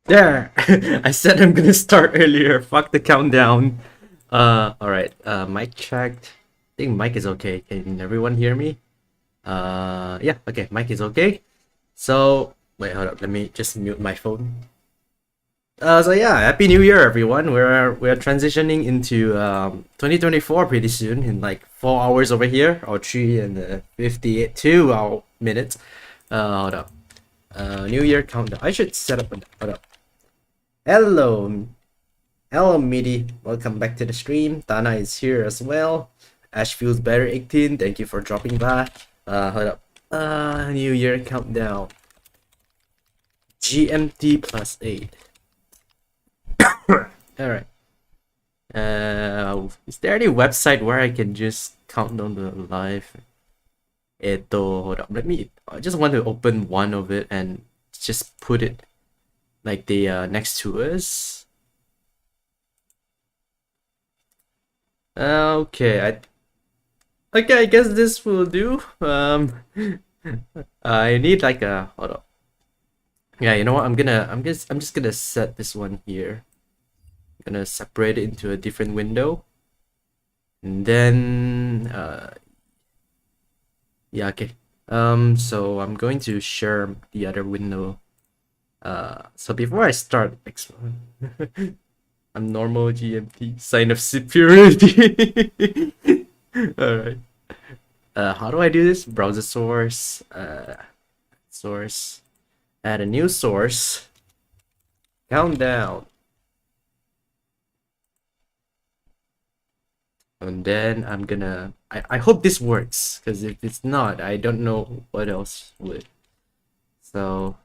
There! I said I'm gonna start earlier. Fuck the countdown. Alright. Mic checked. I think mic is okay. Can everyone hear me? Yeah, okay. Mic is okay. So, wait, hold up. Let me just mute my phone. So yeah, Happy New Year, everyone. We're transitioning into 2024 pretty soon in like 4 hours over here, or 3 and 52 minutes. Hold up. New Year countdown. I should set up. Hold up. Hello, hello, Midi. Welcome back to the stream. Tana is here as well. Ash feels better. 18. Thank you for dropping by. Hold up. New Year countdown. GMT+8. All right. Is there any website where I can just count down the live? Hold up. I just want to open one of it and just put it like the next to us. Okay, I guess this will do. I need like a hold up. Yeah, you know what? I'm just gonna set this one here. I'm gonna separate it into a different window, and then yeah, okay. So I'm going to share the other window. So before I start, I'm normal GMT, sign of superiority. All right. How do I do this? Browser source, source, add a new source, countdown. And then I'm gonna, I hope this works, because if it's not, I don't know what else would. So,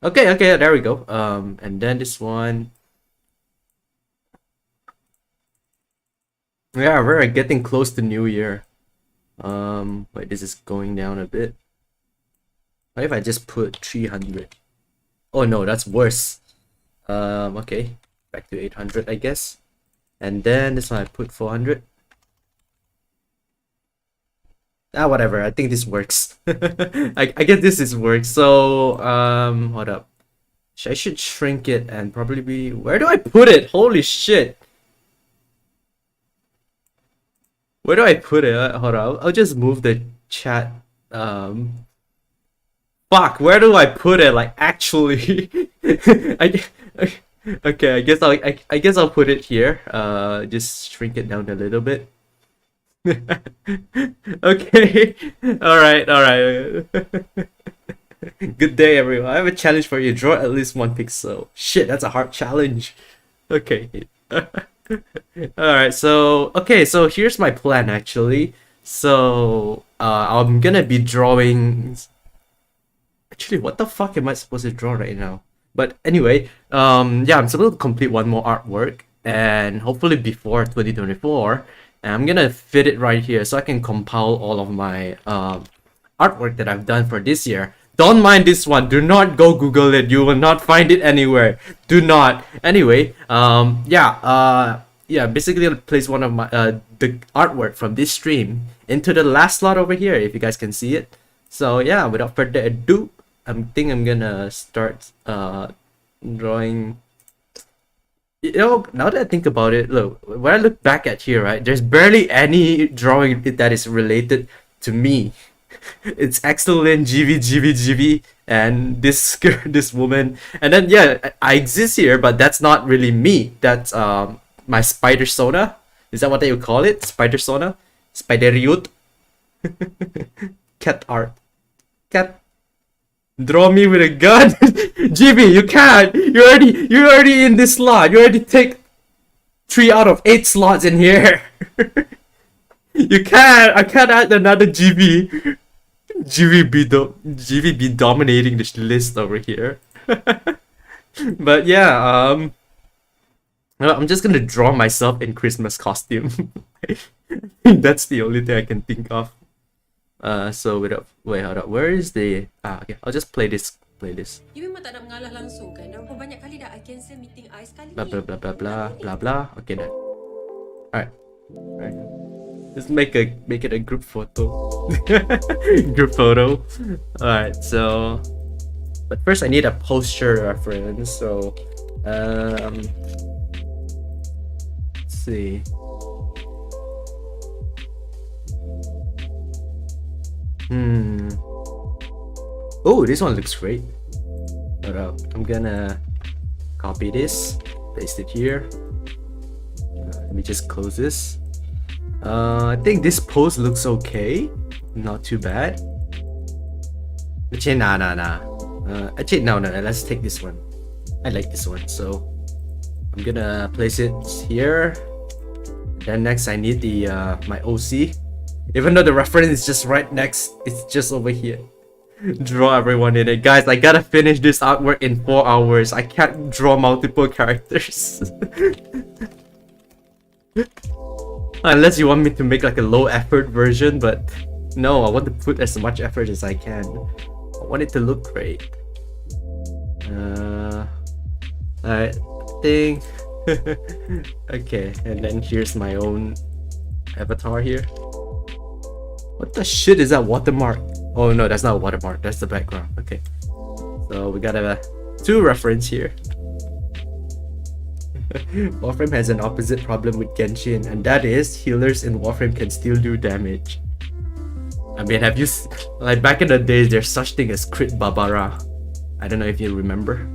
okay, there we go. And then this one. Yeah, we're getting close to New Year. Wait, this is going down a bit. What if I just put 300? Oh no, that's worse. Okay, back to 800, I guess. And then this one I put 400. Whatever. I think this works. I guess this works. So, hold up. I should shrink it and probably be. Where do I put it? Holy shit! Where do I put it? Hold on. I'll just move the chat. Fuck. Where do I put it? Like actually, I. Okay. I guess I'll put it here. Just shrink it down a little bit. Okay. All right. Good day, everyone. I have a challenge for you. Draw at least one pixel. Shit, that's a hard challenge. Okay. Alright, so so here's my plan actually. So I'm gonna be drawing. Actually, what the fuck am I supposed to draw right now? But anyway, yeah, I'm supposed to complete one more artwork and hopefully before 2024. And I'm gonna fit it right here so I can compile all of my artwork that I've done for this year. Don't mind this one. Do not go Google it. You will not find it anywhere. Do not. Anyway, yeah, basically I'll place one of my the artwork from this stream into the last slot over here if you guys can see it. So yeah, without further ado, I'm gonna start drawing. You know, now that I think about it, look, when I look back at here, right, there's barely any drawing that is related to me. It's excellent, GV, and this this woman, and then yeah, I exist here, but that's not really me. That's my spider sona. Is that what they would call it? Spider sona, spider youth, cat art, cat. Draw me with a gun, GB. You can't. You're already in this slot. You already take 3 out of 8 slots in here. You can't. I can't add another GB. GVB dominating this list over here. But yeah, I'm just gonna draw myself in Christmas costume. That's the only thing I can think of. So wait, hold up. Where is the okay, I'll just play this. You memang tak nak mengalah langsung kan? Dah berapa banyak kali dah I cancel meeting I sekali. Blah blah blah blah blah blah. Okay then. Alright. Just make it a group photo. Group photo. Alright, so But first I need a posture reference, so let's see. Oh, this one looks great. Hold up, I'm gonna copy this, paste it here. Let me just close this. I think this pose looks okay, not too bad. Actually, nah. Actually, no. Let's take this one. I like this one, so I'm gonna place it here. Then next, I need the my OC. Even though the reference is just right next, it's just over here. Draw everyone in it, guys. I gotta finish this artwork in 4 hours. I can't draw multiple characters. Unless you want me to make like a low effort version, but no, I want to put as much effort as I can. I want it to look great. I think okay, and then here's my own avatar here. What the shit is that watermark? Oh no, that's not a watermark, that's the background. Okay, so we got a 2 reference here. Warframe has an opposite problem with Genshin, and that is healers in Warframe can still do damage. I mean, have you like back in the days, there's such thing as crit Barbara. I don't know if you remember.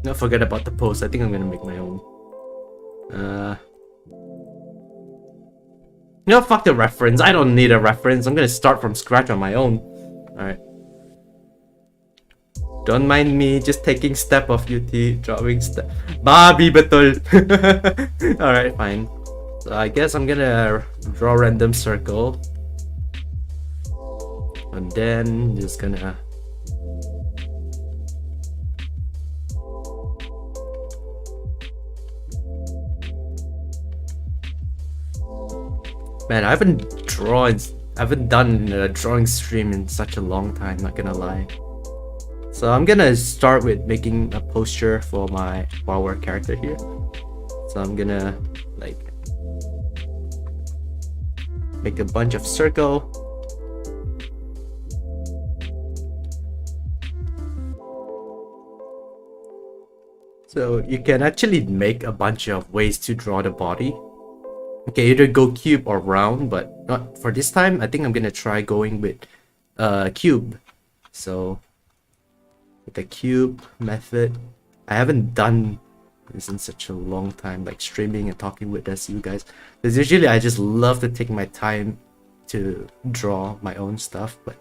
Not forget about the post. I think I'm gonna make my own. You know, fuck the reference. I don't need a reference. I'm gonna start from scratch on my own. Alright. Don't mind me just taking step of UT, drawing step. Babi betul. Alright, fine. So I guess I'm gonna draw random circle. And then just gonna man, I haven't done a drawing stream in such a long time, not gonna lie. So I'm gonna start with making a posture for our character here. So I'm gonna like make a bunch of circle. So you can actually make a bunch of ways to draw the body. Okay, either go cube or round, but not for this time. I think I'm gonna try going with cube. So with the cube method, I haven't done this in such a long time, like streaming and talking with you guys. Because usually I just love to take my time to draw my own stuff, but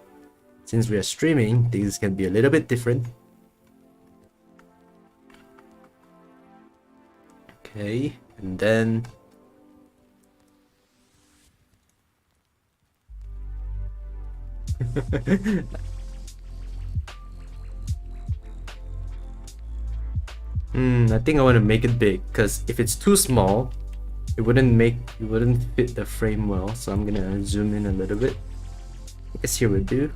since we are streaming, things can be a little bit different. Okay, and then I think I want to make it big, because if it's too small, it wouldn't fit the frame well. So I'm gonna zoom in a little bit. I guess here would do.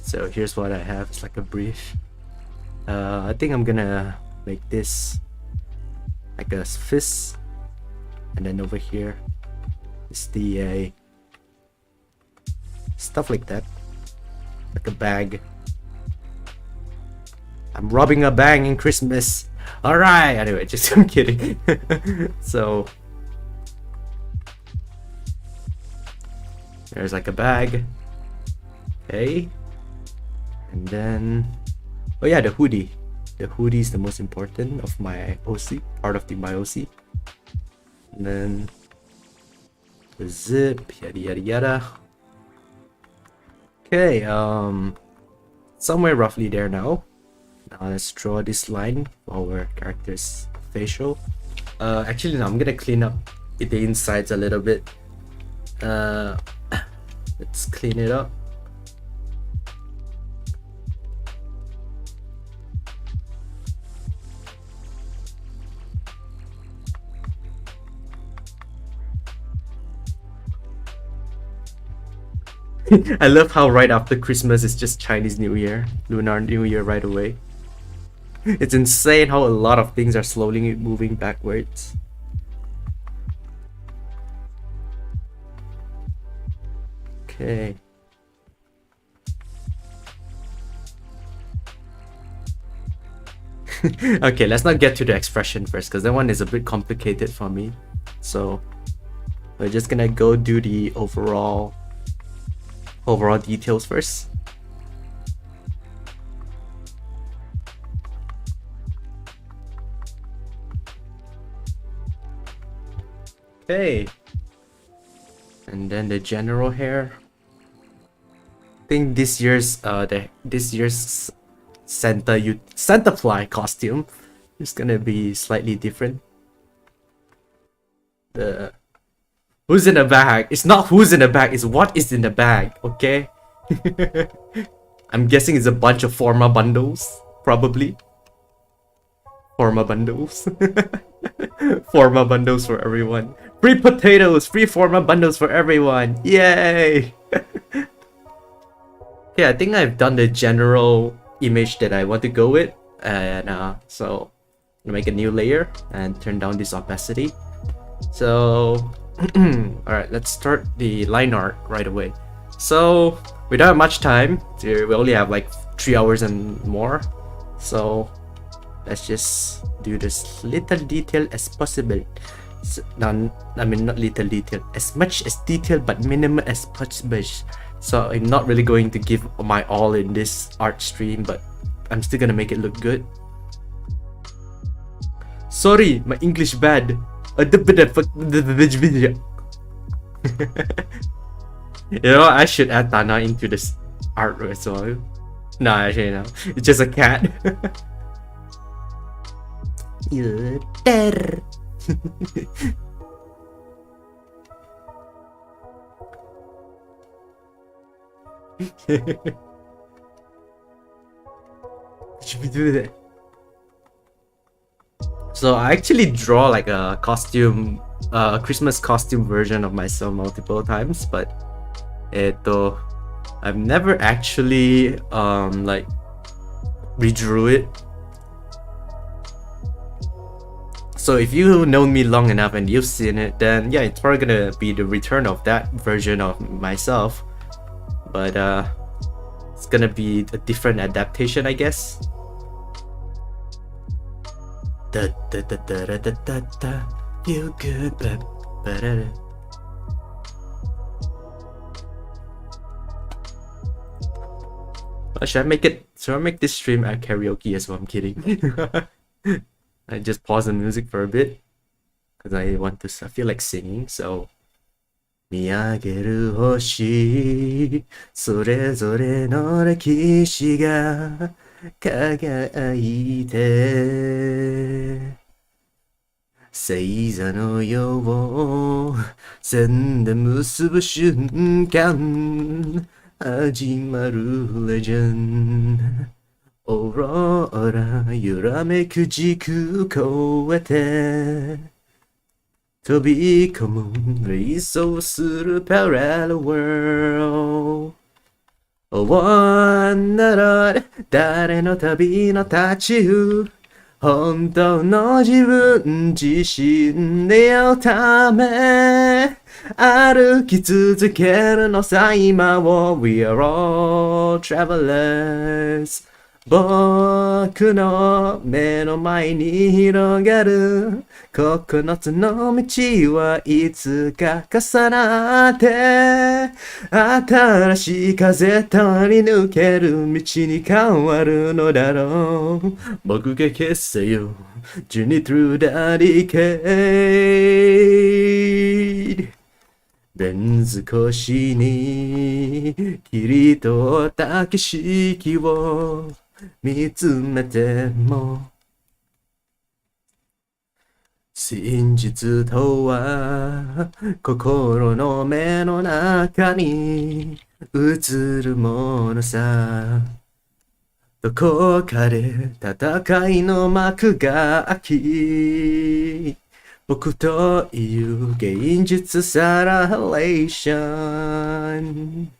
So here's what I have. It's like a brief. I think I'm gonna make this like a fist, and then over here is the stuff like that, like a bag. I'm robbing a bank in Christmas. All right. Anyway, just I'm kidding. So there's like a bag. Okay, and then oh yeah, the hoodie. The hoodie is the most important of my OC, part of my OC. And then the zip, yada yada yada. Okay, somewhere roughly there now. Now let's draw this line for our character's facial. Actually no, I'm gonna clean up the insides a little bit. Let's clean it up. I love how right after Christmas it's just Chinese New Year, Lunar New Year right away. It's insane how a lot of things are slowly moving backwards. Okay. Okay, let's not get to the expression first, because that one is a bit complicated for me. So we're just gonna go do the overall details first. Okay. And then the general hair. I think this year's Santafly costume is gonna be slightly different. The who's in the bag? It's not who's in the bag, it's what is in the bag, okay? I'm guessing it's a bunch of Forma bundles, probably. Forma bundles. Forma bundles for everyone. Free potatoes, free Forma bundles for everyone. Yay! Okay, I think I've done the general image that I want to go with, and so I'm gonna make a new layer and turn down this opacity. So alright, let's start the line art right away. So we don't have much time. We only have like 3 hours and more. So let's just do this little detail as possible. So, I mean not little detail, as much as detail but minimal as possible. So I'm not really going to give my all in this art stream, but I'm still gonna make it look good. Sorry, my English bad. You know, I should add Tana into this art as well. No, actually no. It's just a cat. Should we do that? So I actually draw like a costume, Christmas costume version of myself multiple times, but I've never actually like redrew it. So if you've known me long enough and you've seen it, then yeah, it's probably gonna be the return of that version of myself. But it's gonna be a different adaptation, I guess. Feel good, should I make this stream at karaoke as well? I'm kidding. I just pause the music for a bit because I feel like singing. So 見上げる星それぞれの歴史が輝いて星座のよう線で結ぶ瞬間始まるレジェンドオーロラ揺らめく軸越えて飛び込む理想する parallel world 終わんなら誰の旅の途中本当の自分自身で会うため歩き続けるのさ今を We are all travelers 僕の目の前に広がる9つの道はいつか重なって新しい風通り抜ける道に変わるのだろう僕が消せよ Journey through the decade レンズ越しに切り取った景色を見つめても真実とは心の目の中に映るものさどこかで戦いの幕が開き僕という現実サラレーション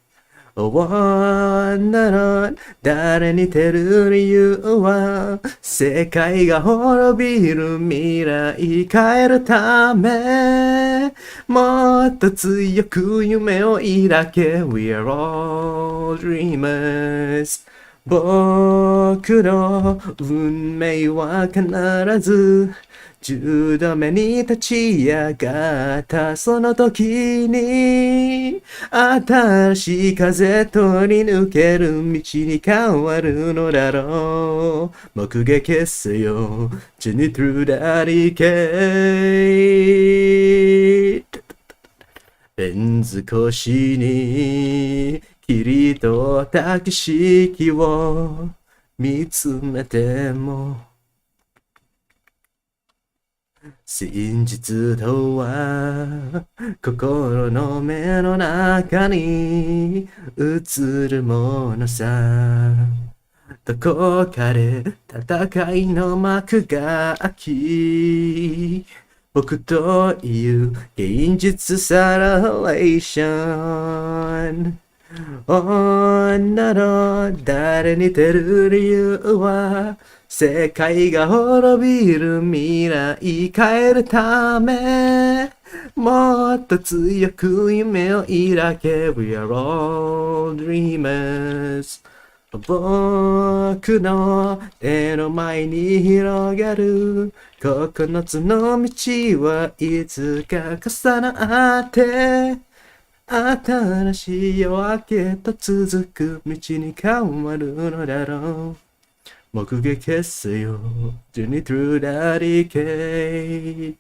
終わんなら誰にてる理由は世界が滅びる未来変えるためもっと強く夢を抱け We are all dreamers 僕の運命は必ず10度目に立ち上がったその時に新しい風通り抜ける道に変わるのだろう目撃せよ Journey through the decade レンズ越しに霧とた景色を見つめても真実とは心の目の中に映るものさどこかで戦いの幕が開き僕という現実サラレーション女の誰にてる理由は世界が滅びる未来変えるためもっと強く夢を抱け We are all dreamers 僕の目の前に広がる9つの道はいつか重なって新しい夜明けと続く道に変わるのだろう目撃せよ Journey through the decade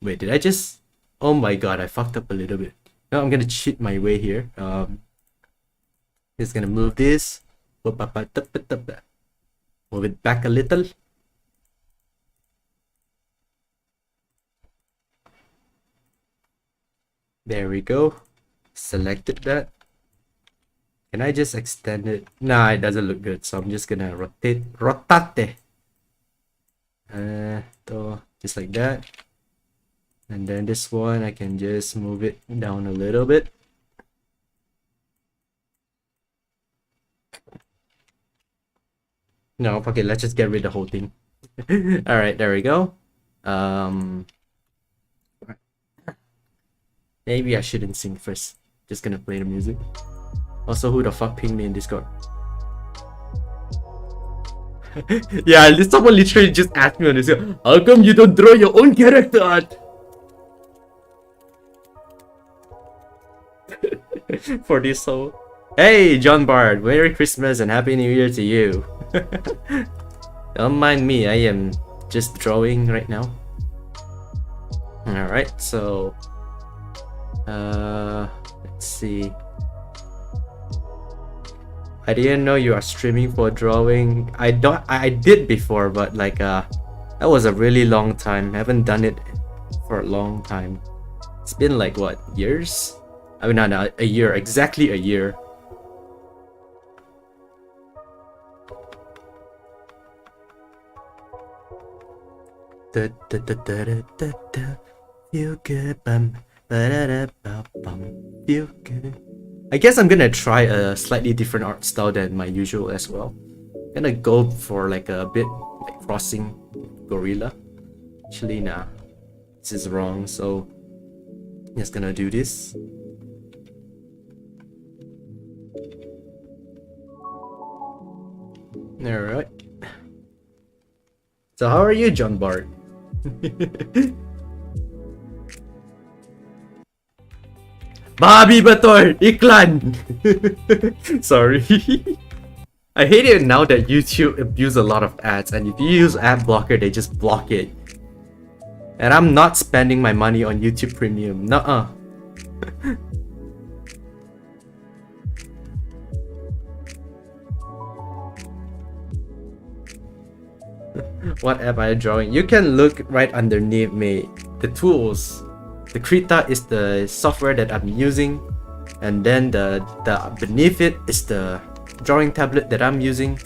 Wait, did I just... Oh my god, I fucked up a little bit. Now I'm gonna cheat my way here. Just gonna move this. Move it back a little. There we go. Selected that. Can I just extend it? Nah, it doesn't look good, so I'm just gonna rotate. Just like that. And then this one, I can just move it down a little bit. No, fuck it, let's just get rid of the whole thing. Alright, there we go. Maybe I shouldn't sing first. Just gonna play the music. Also, who the fuck pinged me in Discord? Yeah, someone literally just asked me on this. How come you don't draw your own character art? For this soul. Hey, John Bard, Merry Christmas and Happy New Year to you. Don't mind me, I am just drawing right now. Alright, so let's see. I didn't know you are streaming for drawing. I did before, but like that was a really long time. I haven't done it for a long time. It's been like what, years? I mean, not a year, exactly a year. Feel good, feel good. I guess I'm gonna try a slightly different art style than my usual as well. I'm gonna go for like a bit like crossing gorilla. Actually, nah, this is wrong. So I'm just gonna do this. Alright. So how are you, John Bart? Bobby Bator! Iklan! Sorry. I hate it now that YouTube abuse a lot of ads, and if you use ad blocker, they just block it. And I'm not spending my money on YouTube Premium. Nuh-uh. What app are you drawing? You can look right underneath me. The tools. The Krita is the software that I'm using, and then the beneath it is the drawing tablet that I'm using.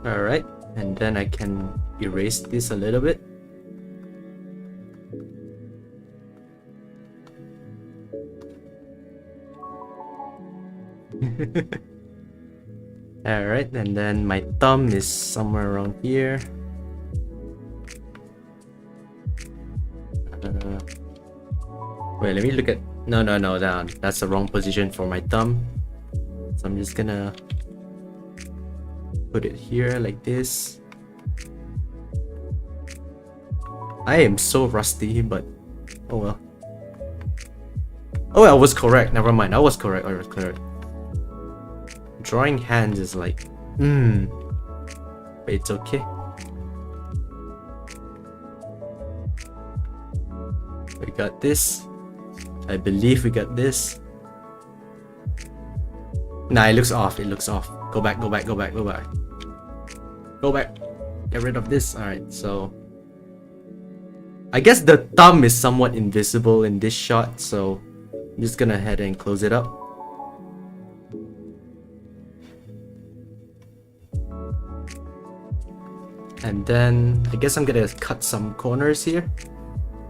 Alright, And then I can erase this a little bit. Alright, and then my thumb is somewhere around here. Wait, let me look at... No, that's the wrong position for my thumb. So I'm just gonna put it here like this. I am so rusty, but oh well. Oh, I was correct. Never mind. I was correct. Drawing hands is like, but it's okay. We got this. I believe we got this. Nah, it looks off. Go back. Go back. Get rid of this. Alright, so I guess the thumb is somewhat invisible in this shot, so I'm just gonna head and close it up. And then I guess I'm gonna cut some corners here.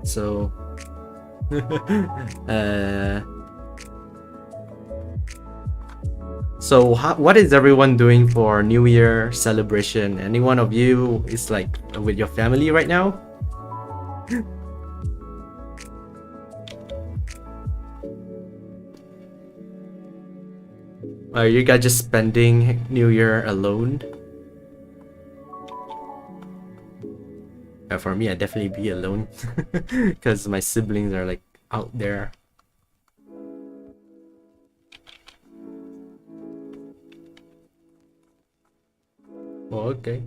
So so what is everyone doing for New Year celebration? Any one of you is like with your family right now? Are you guys just spending New Year alone? For me, I'd definitely be alone because my siblings are like out there. Oh, okay.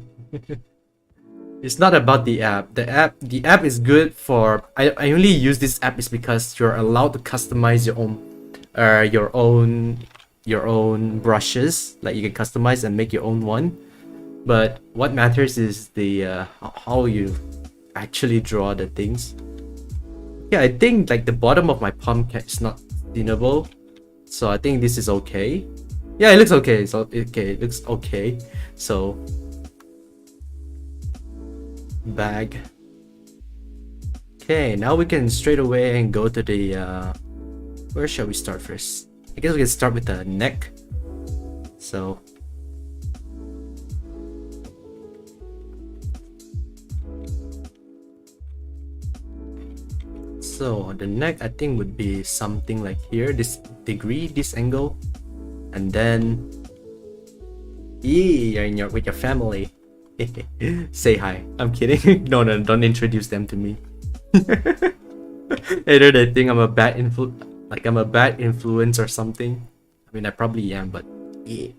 It's not about the app. The app is good for... I only use this app is because you're allowed to customize your own brushes. Like you can customize and make your own one. But what matters is the how you actually draw the things. Yeah, I think like the bottom of my palm is not tunable, so I think this is okay. Yeah, it looks okay. So okay, it looks okay. So bag. Okay, now we can straight away and go to the where shall we start first? I guess we can start with the neck. So the neck I think would be something like here, this degree, this angle, and then you're with your family. Say hi. I'm kidding. No, don't introduce them to me. Either they think I'm a bad influence or something. I mean, I probably am, but yeah.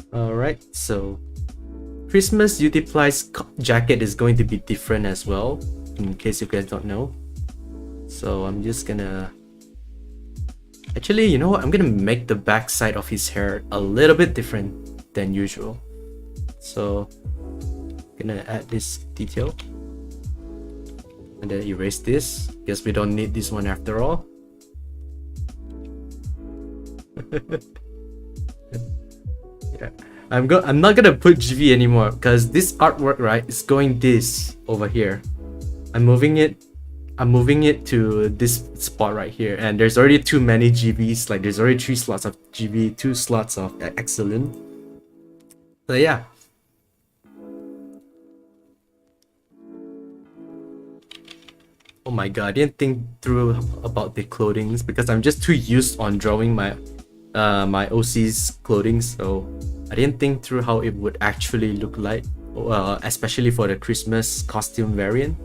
Alright, so Christmas Yutiply's jacket is going to be different as well, in case you guys don't know. So I'm just gonna... Actually, you know what? I'm gonna make the back side of his hair a little bit different than usual. So gonna add this detail. And then erase this. Guess we don't need this one after all. Yeah. I'm not gonna put GV anymore because this artwork, right, is going this over here. I'm moving it to this spot right here, and there's already too many GVs. Like there's already 3 slots of GV, 2 slots of excellent. So yeah. Oh my god, I didn't think through about the clothings because I'm just too used on drawing my my OC's clothing, so I didn't think through how it would actually look like, especially for the Christmas costume variant.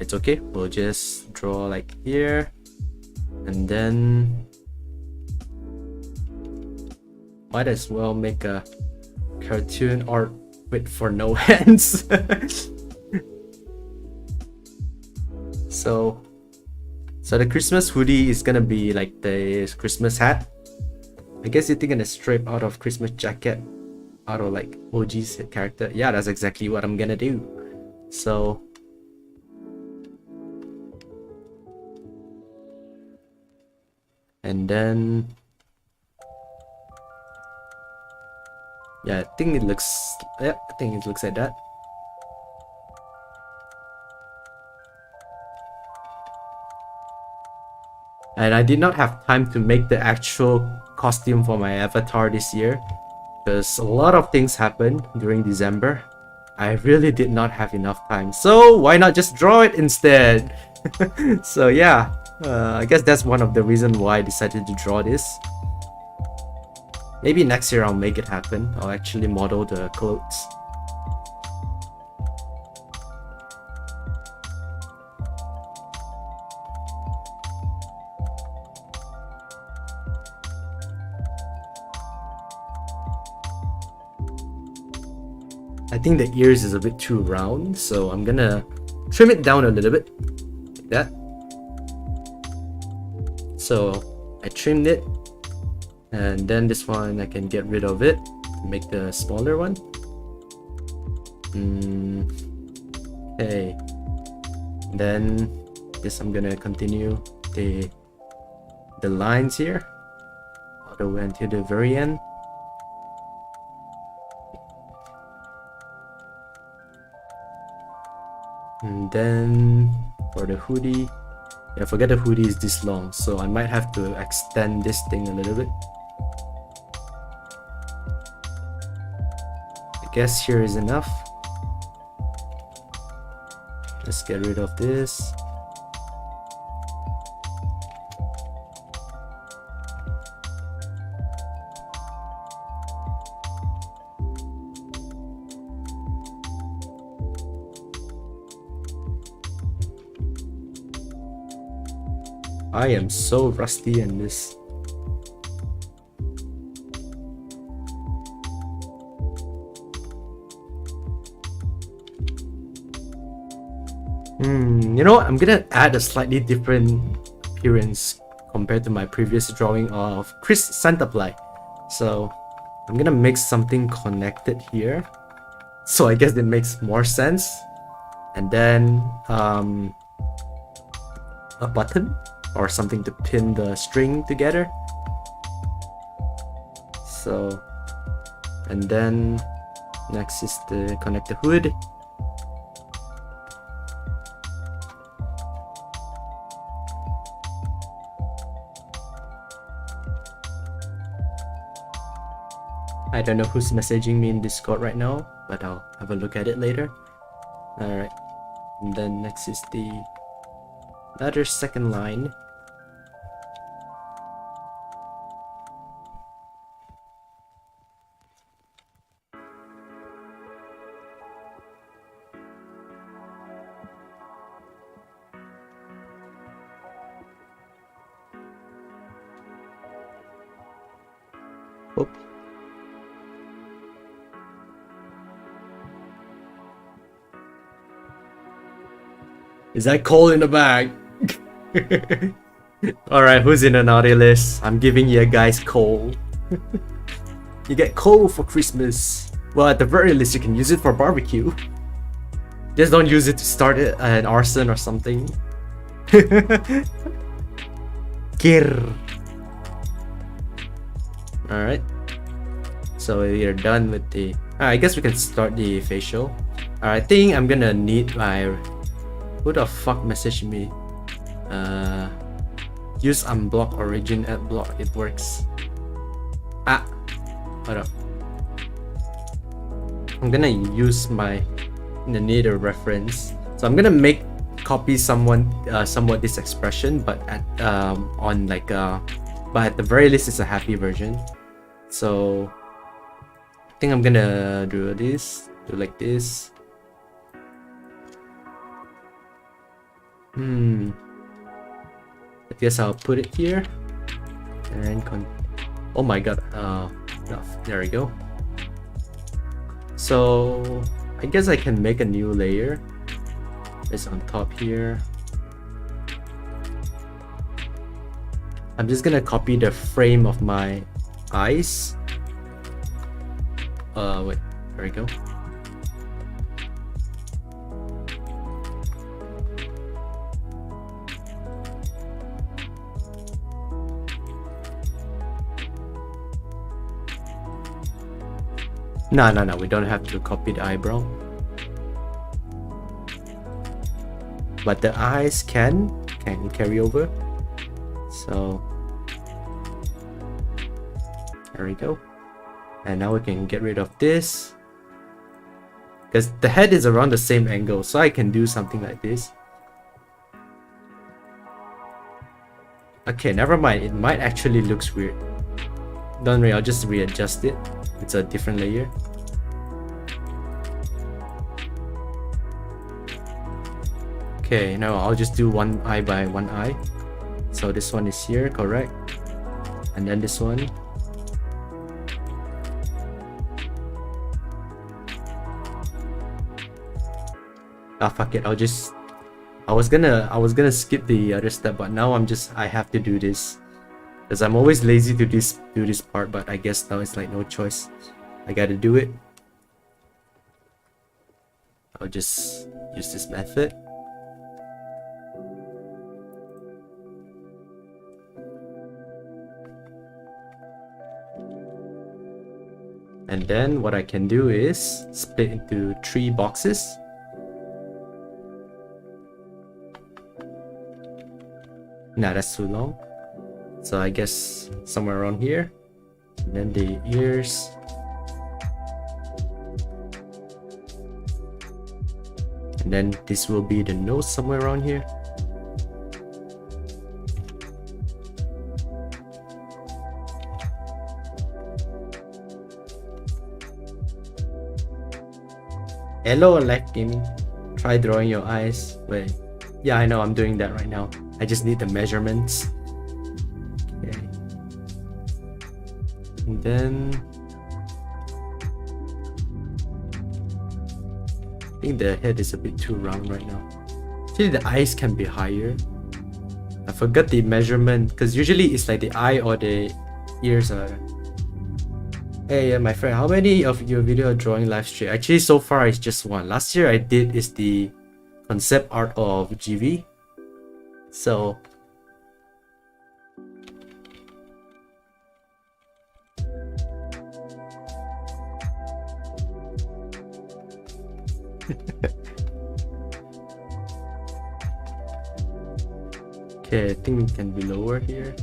It's okay, we'll just draw like here, and then might as well make a cartoon art with for no hands. So the Christmas hoodie is gonna be like the Christmas hat. I guess you're thinking a strip out of Christmas jacket out of like OG's character. Yeah, that's exactly what I'm gonna do. So and then yeah, I think it looks like that. And I did not have time to make the actual costume for my avatar this year because a lot of things happened during December. I really did not have enough time, so why not just draw it instead? So yeah, I guess that's one of the reasons why I decided to draw this. Maybe next year I'll make it happen. I'll actually model the clothes. I think the ears is a bit too round, so I'm gonna trim it down a little bit, like that. So I trimmed it, and then this one I can get rid of it, make the smaller one. Okay. Then this I'm gonna continue the lines here all the way until the very end. And then for the hoodie, yeah, I forget the hoodie is this long, so I might have to extend this thing a little bit. I guess here is enough. Let's get rid of this. I am so rusty in this. You know what? I'm gonna add a slightly different appearance compared to my previous drawing of Chris Santaply. So I'm gonna make something connected here. So I guess it makes more sense. And then a button or something to pin the string together. So, and then next is to connect the hood. I don't know who's messaging me in Discord right now, but I'll have a look at it later. Alright, and then next is the another second line. Oh. Is that coal in the bag? Alright, who's in the naughty list? I'm giving you guys coal. You get coal for Christmas. Well, at the very least, you can use it for barbecue. Just don't use it to start an arson or something. Kir. Alright. So we are done with the... I guess we can start the facial. Alright, I think I'm gonna need my... Who the fuck messaged me? Use unblock origin at block. It works. Ah, hold up. I'm gonna use my need a reference. So I'm gonna make copy somewhat this expression, but at on like but at the very least it's a happy version. So I think I'm gonna do this, do like this. I guess I'll put it here and oh my god, there we go. So I guess I can make a new layer. It's on top here. I'm just gonna copy the frame of my eyes. Wait, there we go. No, we don't have to copy the eyebrow. But the eyes can carry over. So there we go. And now we can get rid of this, because the head is around the same angle, so I can do something like this. Okay, never mind, it might actually looks weird. Don't worry, I'll just readjust it. It's a different layer. Okay, now I'll just do one eye by one eye. So this one is here, correct? And then this one. Ah, fuck it, I was gonna skip the other step, but now I have to do this. Because I'm always lazy to do this part, but I guess now it's like no choice. I gotta do it. I'll just use this method. And then what I can do is split into 3 boxes. Nah, that's too long. So I guess somewhere around here. And then the ears. And then this will be the nose somewhere around here. Hello, Life Gaming. Try drawing your eyes. Wait. Yeah, I know, I'm doing that right now. I just need the measurements. Okay. And then I think the head is a bit too round right now. Actually, the eyes can be higher. I forgot the measurement, because usually it's like the eye or the ears are. Hey, my friend, how many of your video drawing live stream? Actually, so far it's just one. Last year I did is the concept art of GV. So okay, I think it can be lower here.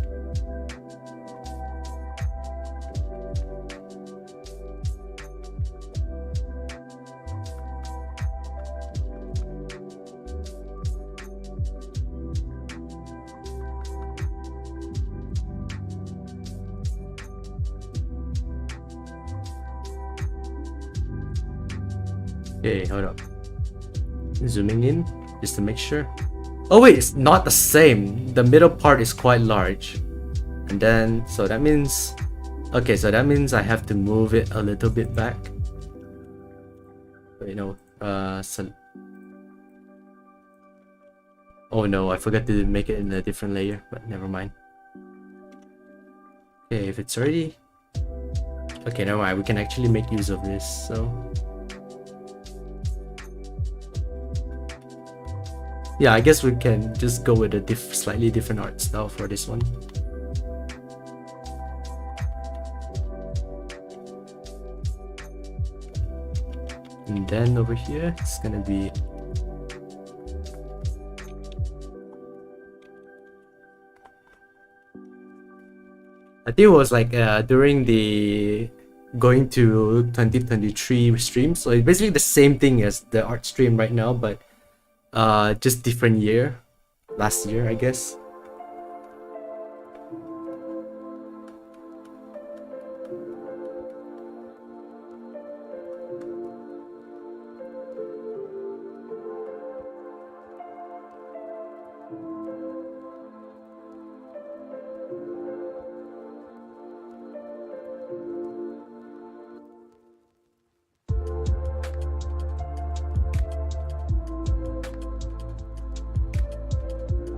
Okay, hold up. Zooming in just to make sure. Oh wait, it's not the same. The middle part is quite large. And then, so that means... Okay, so that means I have to move it a little bit back. Wait, no. Oh no, I forgot to make it in a different layer, but never mind. Okay, if it's already... Okay, never mind. We can actually make use of this, so... Yeah, I guess we can just go with a slightly different art style for this one. And then over here, it's gonna be... I think it was like during the going to 2023 stream, so it's basically the same thing as the art stream right now, but just different year. Last year, I guess.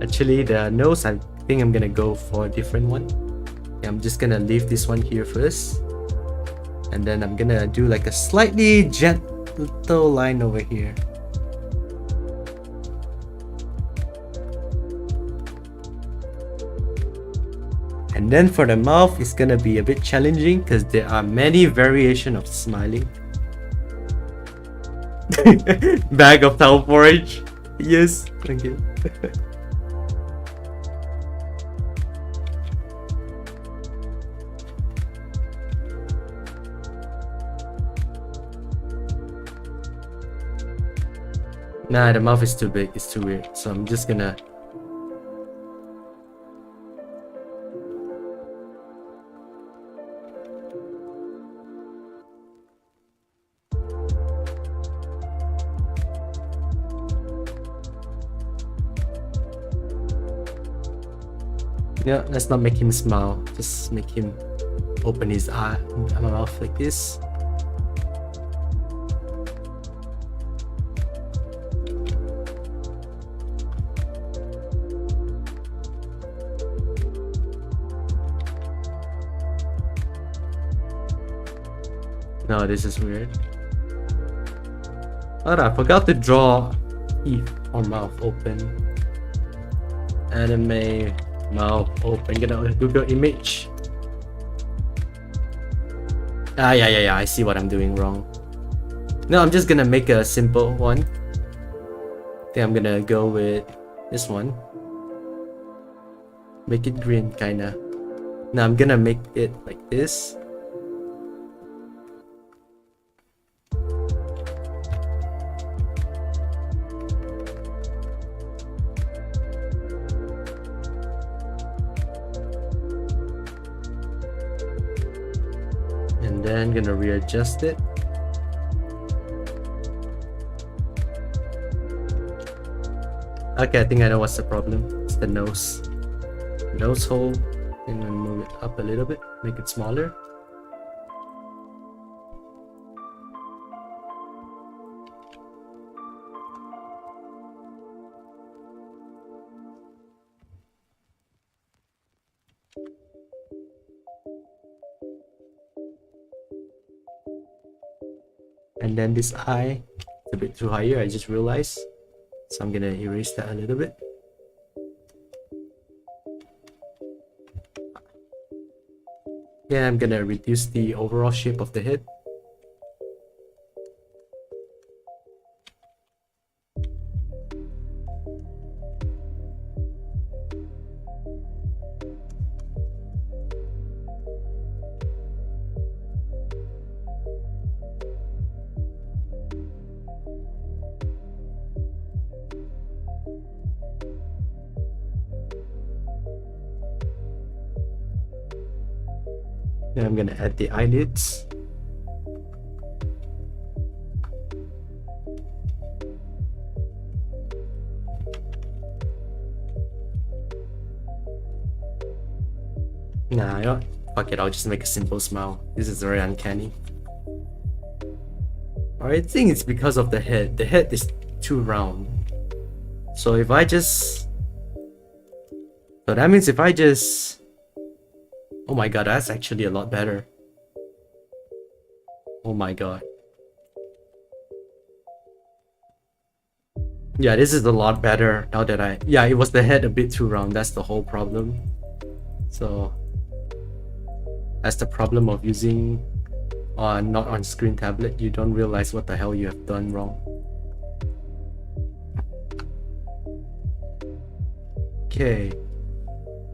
Actually, the nose, I think I'm gonna go for a different one. Yeah, I'm just gonna leave this one here first. And then I'm gonna do like a slightly gentle line over here. And then for the mouth, it's gonna be a bit challenging because there are many variations of smiling. Bag of towel porridge. Yes. Okay. Nah, the mouth is too big. It's too weird. So I'm just gonna. Yeah, let's not make him smile. Just make him open his mouth like this. No, this is weird. Oh, I forgot to draw teeth or mouth open. Anime mouth open. Gonna Google image. Yeah. I see what I'm doing wrong. No, I'm just gonna make a simple one. I think I'm gonna go with this one. Make it green, kinda. Now I'm gonna make it like this. And then gonna readjust it. Okay, I think I know what's the problem. It's the nose. Nose hole. And then move it up a little bit. Make it smaller. And then this eye is a bit too higher, I just realized. So I'm gonna erase that a little bit. Yeah, I'm gonna reduce the overall shape of the head. Then I'm gonna add the eyelids. Nah, you know what? Fuck it, I'll just make a simple smile. This is very uncanny. Alright, I think it's because of the head. The head is too round. So if I just... So that means if I just... Oh my god, that's actually a lot better. Oh my god. Yeah, this is a lot better now that I... Yeah, it was the head a bit too round. That's the whole problem. So... That's the problem of using not on-screen tablet. You don't realize what the hell you have done wrong. Okay.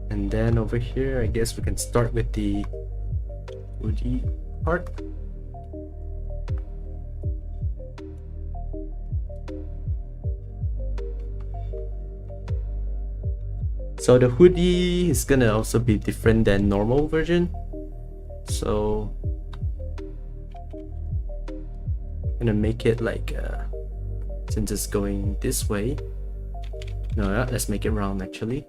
And then over here, I guess we can start with the hoodie part. So the hoodie is gonna also be different than normal version. So I'm gonna make it like since it's going this way. No, let's make it round actually.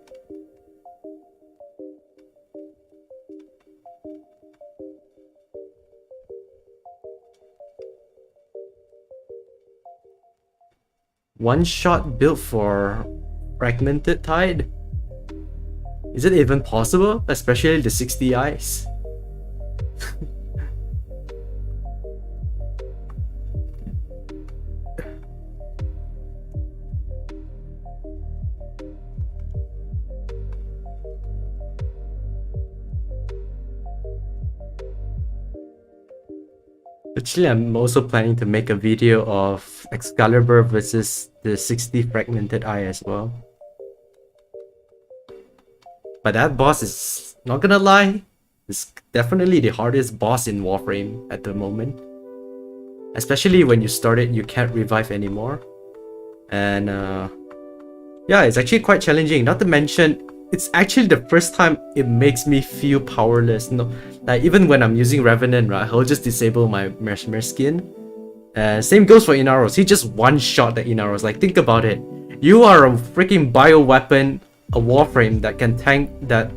One shot built for fragmented tide. Is it even possible? Especially the 60 eyes. Actually, I'm also planning to make a video of Excalibur versus the 60 Fragmented Eye as well. But that boss is, not gonna lie, is definitely the hardest boss in Warframe at the moment. Especially when you start it, you can't revive anymore. And yeah, it's actually quite challenging. Not to mention, it's actually the first time it makes me feel powerless. No, like even when I'm using Revenant, right, he'll just disable my Mercenary skin. Same goes for Inaros. He just one-shot the Inaros. Like, think about it. You are a freaking bioweapon, a Warframe that can tank that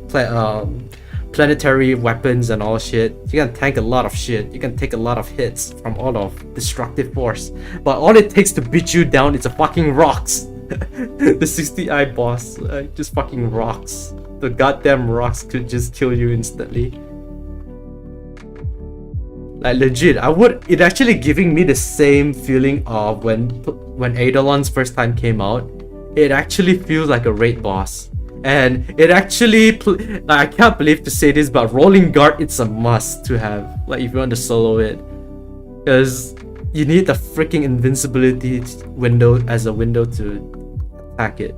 planetary weapons and all shit. You can tank a lot of shit. You can take a lot of hits from all of destructive force. But all it takes to beat you down is a fucking rocks. The 60-eye boss just fucking rocks. The goddamn rocks could just kill you instantly. Like legit, it actually giving me the same feeling of when Eidolon's first time came out. It actually feels like a raid boss. And it actually, I can't believe to say this, but Rolling Guard, it's a must to have. Like if you want to solo it. Because you need the freaking invincibility window as a window to attack it.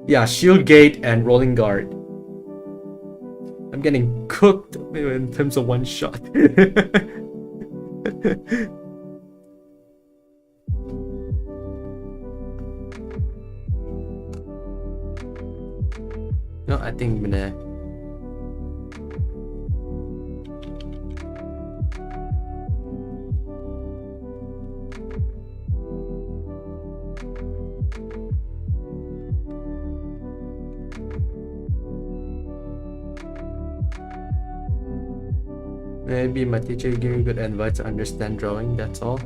Yeah, Shield Gate and Rolling Guard. I'm getting cooked in terms of one shot. No, I think I'm gonna... Maybe my teacher gave me good advice to understand drawing, that's all.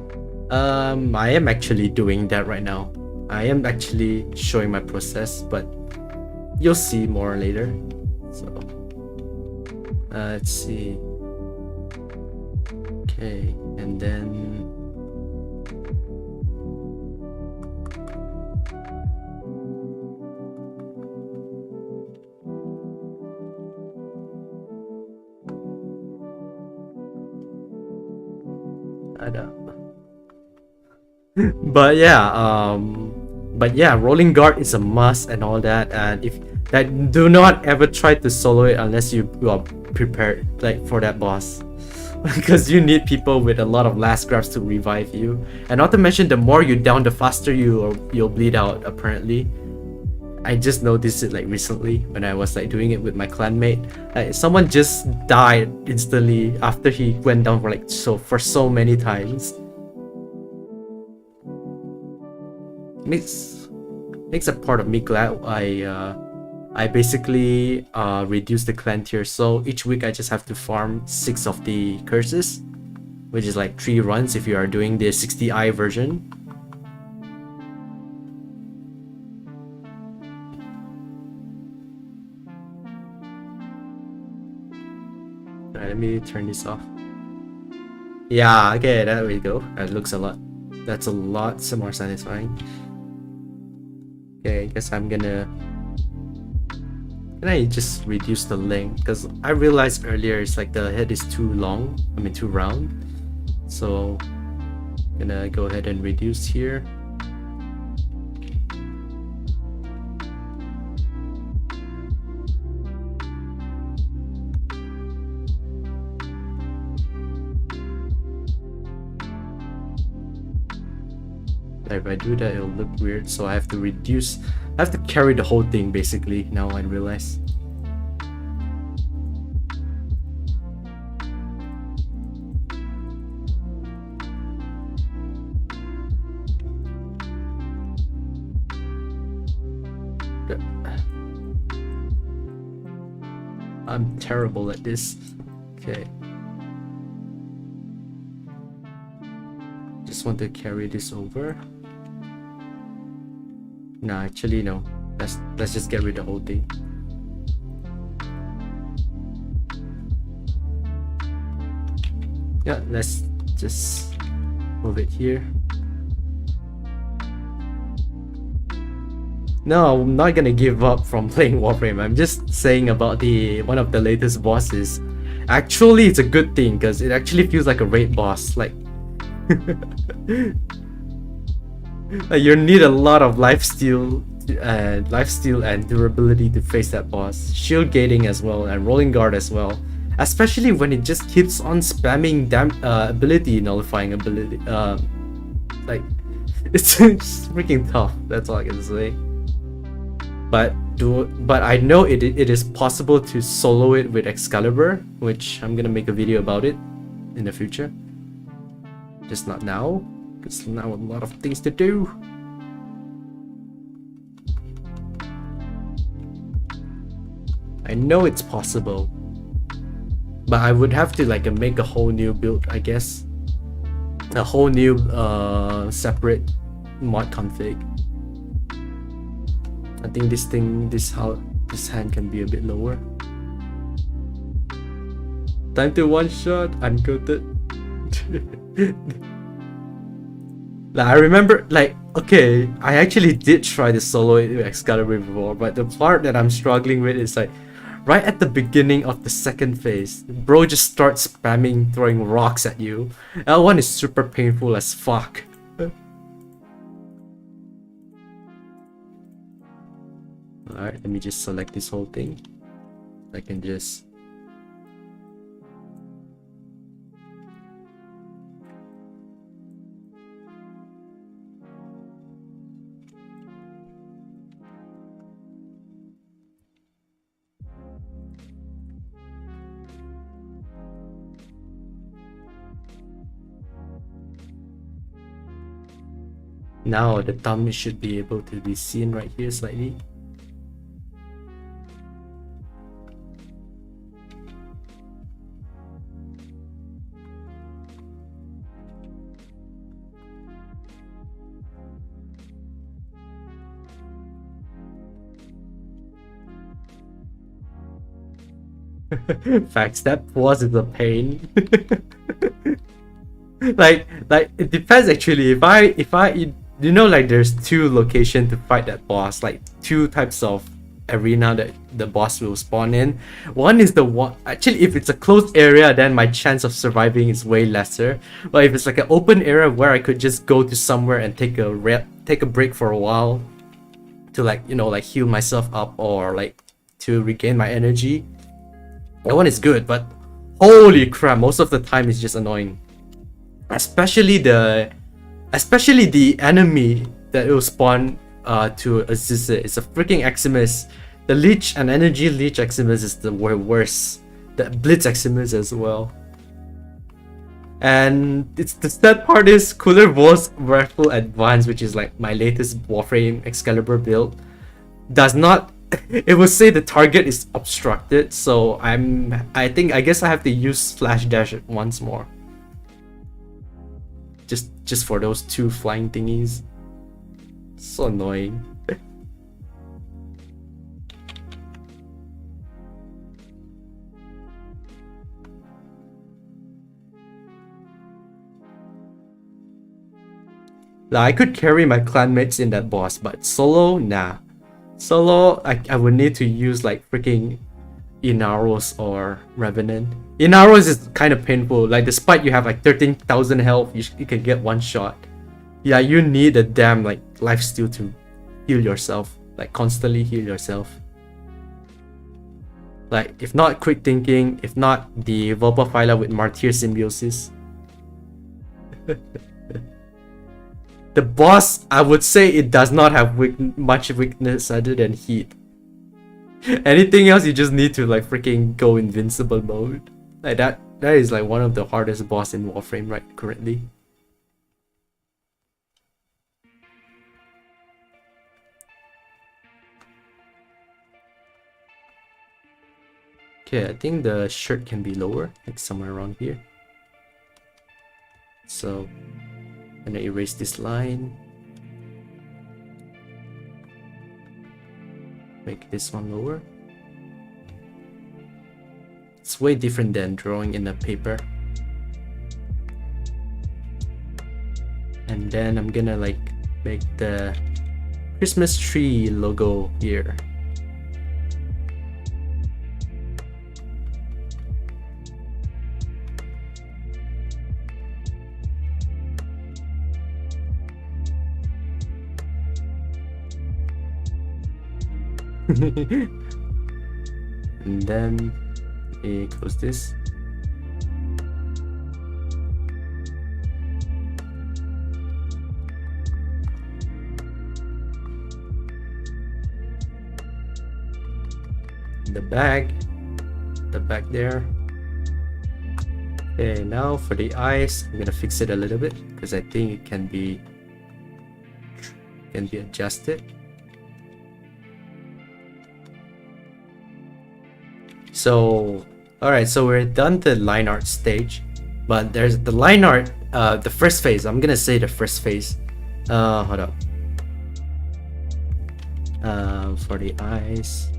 I am actually doing that right now. I am actually showing my process, but you'll see more later. So let's see. Okay, and then but yeah, Rolling Guard is a must and all that. And if that, do not ever try to solo it unless you are prepared like for that boss, because you need people with a lot of last grabs to revive you. And not to mention, the more you down, the faster you'll bleed out. Apparently, I just noticed it like recently when I was like doing it with my clanmate. Someone just died instantly after he went down for so many times. Makes a part of me glad I basically reduced the clan tier, so each week I just have to farm 6 of the curses, which is like 3 runs if you are doing the 60i version. Alright, let me turn this off. Yeah, okay, there we go. That looks a lot. That's a lot more satisfying. Okay, I guess I'm gonna... Can I just reduce the length? Because I realized earlier it's like the head is too long. I mean too round. So I'm gonna go ahead and reduce here. If I do that, it'll look weird, so I have to reduce. I have to carry the whole thing basically. Now I realize. I'm terrible at this. Okay. Just want to carry this over. No, actually no. Let's just get rid of the whole thing. Yeah, let's just move it here. No, I'm not gonna give up from playing Warframe. I'm just saying about one of the latest bosses. Actually, it's a good thing because it actually feels like a raid boss. Like, like you need a lot of lifesteal and durability to face that boss. Shield gating as well and rolling guard as well. Especially when it just keeps on spamming ability nullifying ability. Like it's freaking tough. That's all I can say. But I know it is possible to solo it with Excalibur, which I'm gonna make a video about it in the future. Just not now, because now a lot of things to do. I know it's possible, but I would have to like make a whole new build, I guess. A whole new separate mod config. I think this hand can be a bit lower. Time to one shot, uncoated. Like, I remember, like, okay, I actually did try to solo it with Excalibur before, but the part that I'm struggling with is like, right at the beginning of the second phase, bro just starts spamming throwing rocks at you. That one is super painful as fuck. Alright, let me just select this whole thing. I can just... Now the thumb should be able to be seen right here slightly. Facts, that pause is a pain. like it depends actually. If I you know, like there's two locations to fight that boss, like two types of arena that the boss will spawn in. One is the one, actually if it's a closed area then my chance of surviving is way lesser, but if it's like an open area where I could just go to somewhere and take a break for a while to, like, you know, like heal myself up or like to regain my energy, that one is good. But holy crap, most of the time it's just annoying. Especially the enemy that will spawn to assist it. It's a freaking Eximus. The leech and energy leech Eximus is the worst. The blitz Eximus as well. And it's the sad part is Cooler Voice Rifle Advance, which is like my latest Warframe Excalibur build, does not. It will say the target is obstructed, so I guess I have to use Flash Dash once more. Just for those two flying thingies. So annoying. I could carry my clanmates in that boss, but solo, nah. Solo, I would need to use like freaking Inaros or Revenant. Inaros is kind of painful. Like, despite you have like 13,000 health, you can get one shot. Yeah, you need a damn like lifesteal to heal yourself. Like, constantly heal yourself. Like, if not quick thinking, if not the Vulpaphyla with Martyr Symbiosis. The boss, I would say it does not have much weakness other than heat. Anything else, you just need to like freaking go invincible mode. Like that is like one of the hardest boss in Warframe right currently. Okay, I think the shirt can be lower, like somewhere around here. So I'm gonna erase this line. Make this one lower. It's way different than drawing in a paper. And then I'm gonna like make the Christmas tree logo here. And then we close this. The bag there. Okay, now for the eyes, I'm gonna fix it a little bit because I think it can be adjusted. So, alright, so we're done the line art stage, but there's the line art, the first phase. I'm gonna say the first phase. Hold up. For the eyes,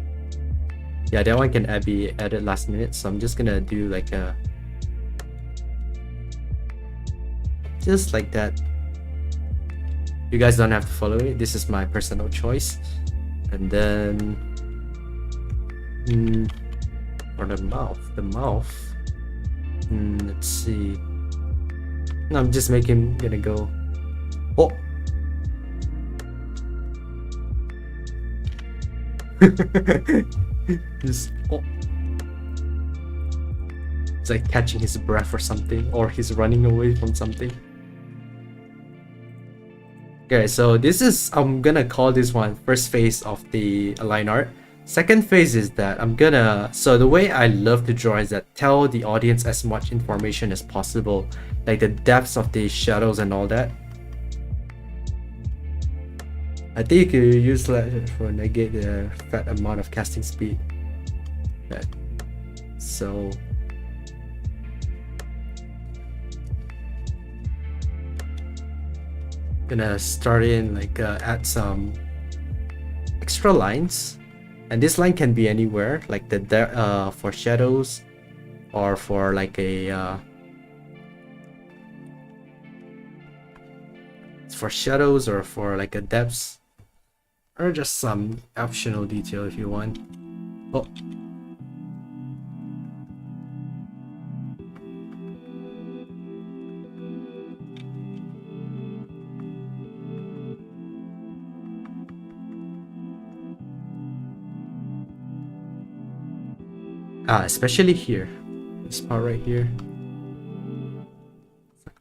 yeah, that one can be added last minute. So I'm just gonna do like a, just like that. You guys don't have to follow it. This is my personal choice. And then for the mouth, let's see. I'm just gonna go. Oh. Just, oh. It's like catching his breath or something, or he's running away from something. Okay, so this is, I'm gonna call this one first phase of the line art. Second phase is that so the way I love to draw is that tell the audience as much information as possible, like the depths of the shadows and all that. I think you could use that for negate the fat amount of casting speed. So gonna start in like add some extra lines, and this line can be anywhere, like the for shadows, or for like a for shadows, or for like a depths, or just some optional detail if you want. Oh. Especially here, this part right here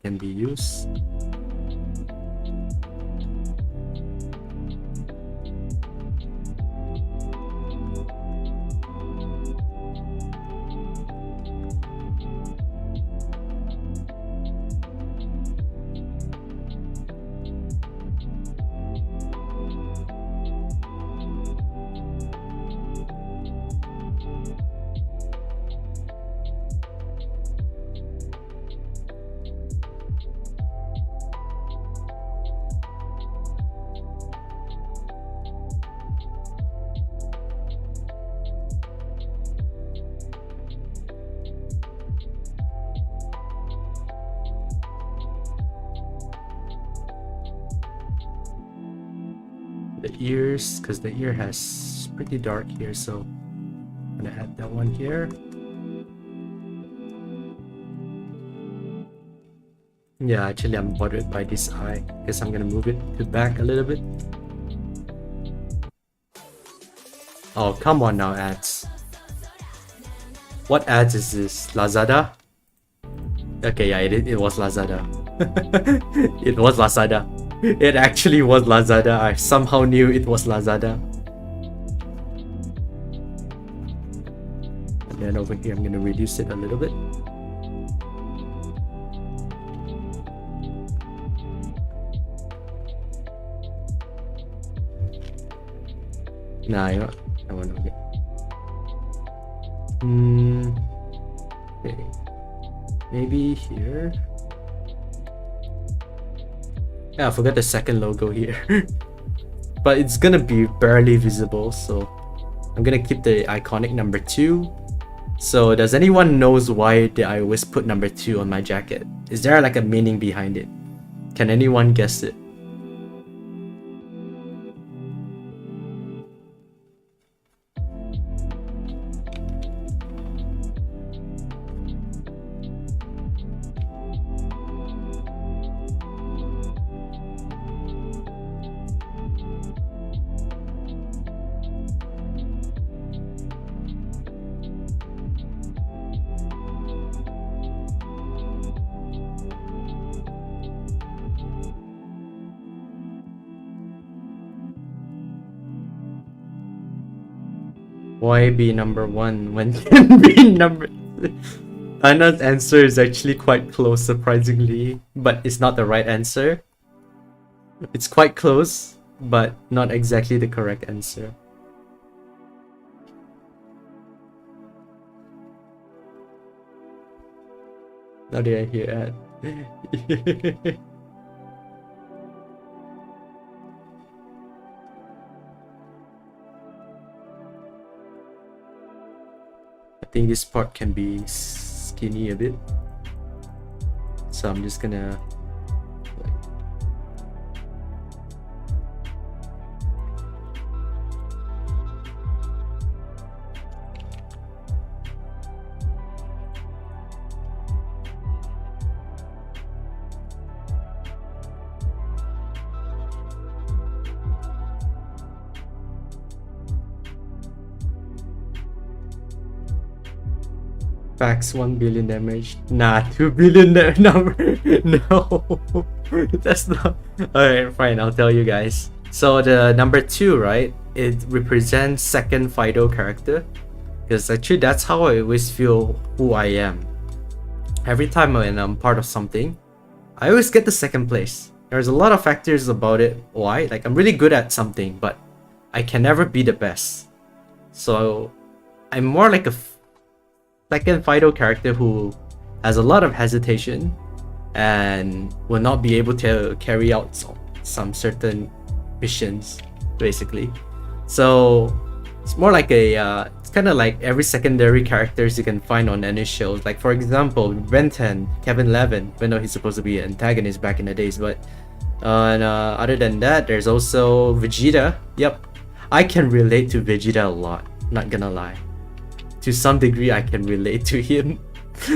can be used. The ears, because the ear has pretty dark here, so I'm gonna add that one here. Yeah, actually I'm bothered by this eye. Guess I'm gonna move it to back a little bit. Oh, come on now, ads. What ads is this? Lazada? Okay, yeah, it was Lazada. It was Lazada. It actually was Lazada. I somehow knew it was Lazada. And then over here, I'm gonna reduce it a little bit. Nah, I want to get. Okay. Maybe here. Yeah, I forgot the second logo here. But it's gonna be barely visible, so I'm gonna keep the iconic number 2. So does anyone knows why I always put number 2 on my jacket? Is there like a meaning behind it? Can anyone guess it? Why be number 1 when can be number 3? Anna's answer is actually quite close, surprisingly, but it's not the right answer. It's quite close, but not exactly the correct answer. How did I hear that? I think this part can be skinny a bit, so I'm just gonna Facts 1 billion damage. Nah, 2 billion number. No, that's not. Alright, fine, I'll tell you guys. So the number 2, right? It represents second Fido character. Because actually that's how I always feel who I am. Every time when I'm part of something, I always get the second place. There's a lot of factors about it. Why? Like, I'm really good at something, but I can never be the best. So I'm more like a second Fido character who has a lot of hesitation and will not be able to carry out some certain missions, basically. So it's more like a it's kind of like every secondary characters you can find on any shows. Like, for example, Ben 10, Kevin Levin, even though he's supposed to be an antagonist back in the days, but other than that, there's also Vegeta. Yep, I can relate to Vegeta a lot, not gonna lie. To some degree, I can relate to him.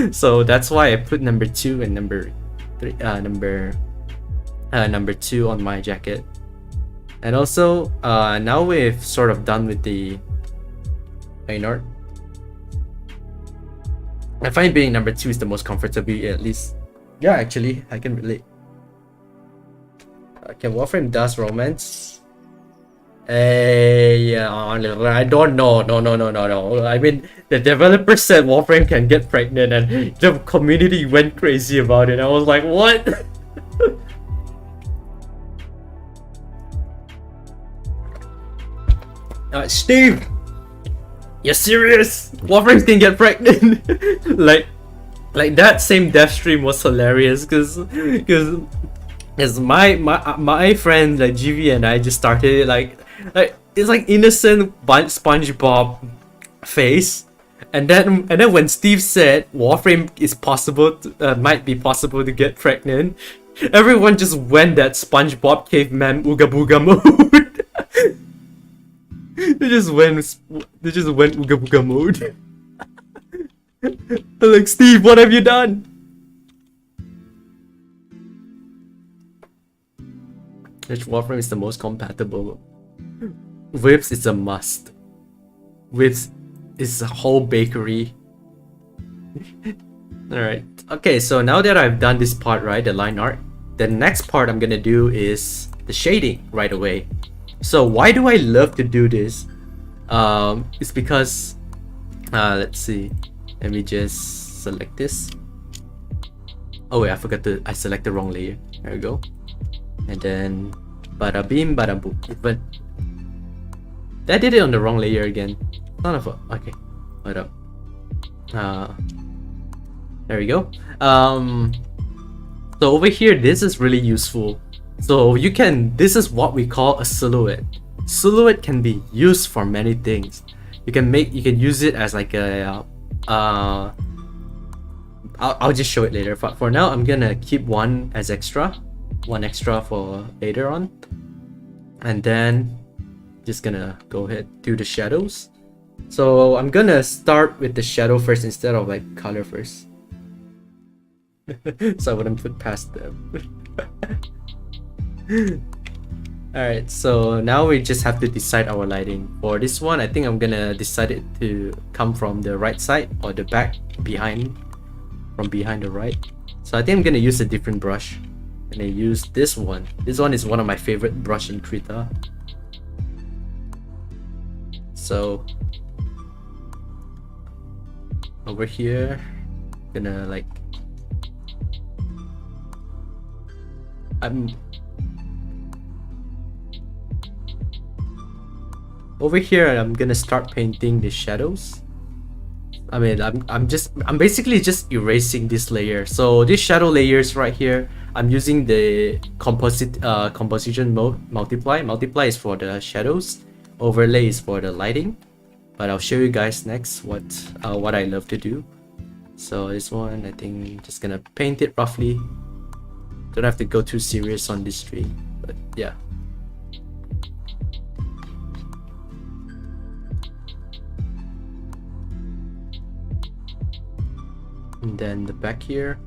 So that's why I put number 2 and number 2 on my jacket. And also, now we've sort of done with the main art. I find being number 2 is the most comfortable, at least. Yeah, actually, I can relate. Can Warframe does romance? Yeah, I don't know. No. I mean, the developer said Warframe can get pregnant, and the community went crazy about it. I was like, what? Steve, you're serious? Warframe can get pregnant? like that same death stream was hilarious because my friend like GV and I just started it like it's like innocent SpongeBob face, and then when Steve said Warframe is possible might be possible to get pregnant, everyone just went that SpongeBob caveman ooga booga mode. they just went ooga booga mode. Like, Steve, what have you done? Which Warframe is the most compatible? Whips is a must. Whips is a whole bakery. Alright. Okay, so now that I've done this part, right, the line art, the next part I'm gonna do is the shading right away. So why do I love to do this? It's because let's see. Let me just select this. Oh wait, I select the wrong layer. There we go. And then bada beam bada boom. But I did it on the wrong layer again. Son of a. Okay, what up? There we go. So over here, this is really useful. So this is what we call a silhouette. Silhouette can be used for many things. You can use it as like a I'll just show it later. But for now, I'm gonna keep one extra for later on, and then just gonna go ahead do the shadows. So I'm gonna start with the shadow first instead of like color first. So I wouldn't put past them. Alright, so now we just have to decide our lighting. For this one, I think I'm gonna decide it to come from the right side or the back from behind the right. So I think I'm gonna use a different brush. And I use this one. This one is one of my favorite brush in Krita. So over here, gonna like over here I'm gonna start painting the shadows. I mean, I'm basically just erasing this layer. So these shadow layers right here, I'm using the composition mode multiply. Multiply is for the shadows, overlay is for the lighting. But I'll show you guys next what I love to do. So this one, I think just gonna paint it roughly. Don't have to go too serious on this tree, but yeah. And then the back here.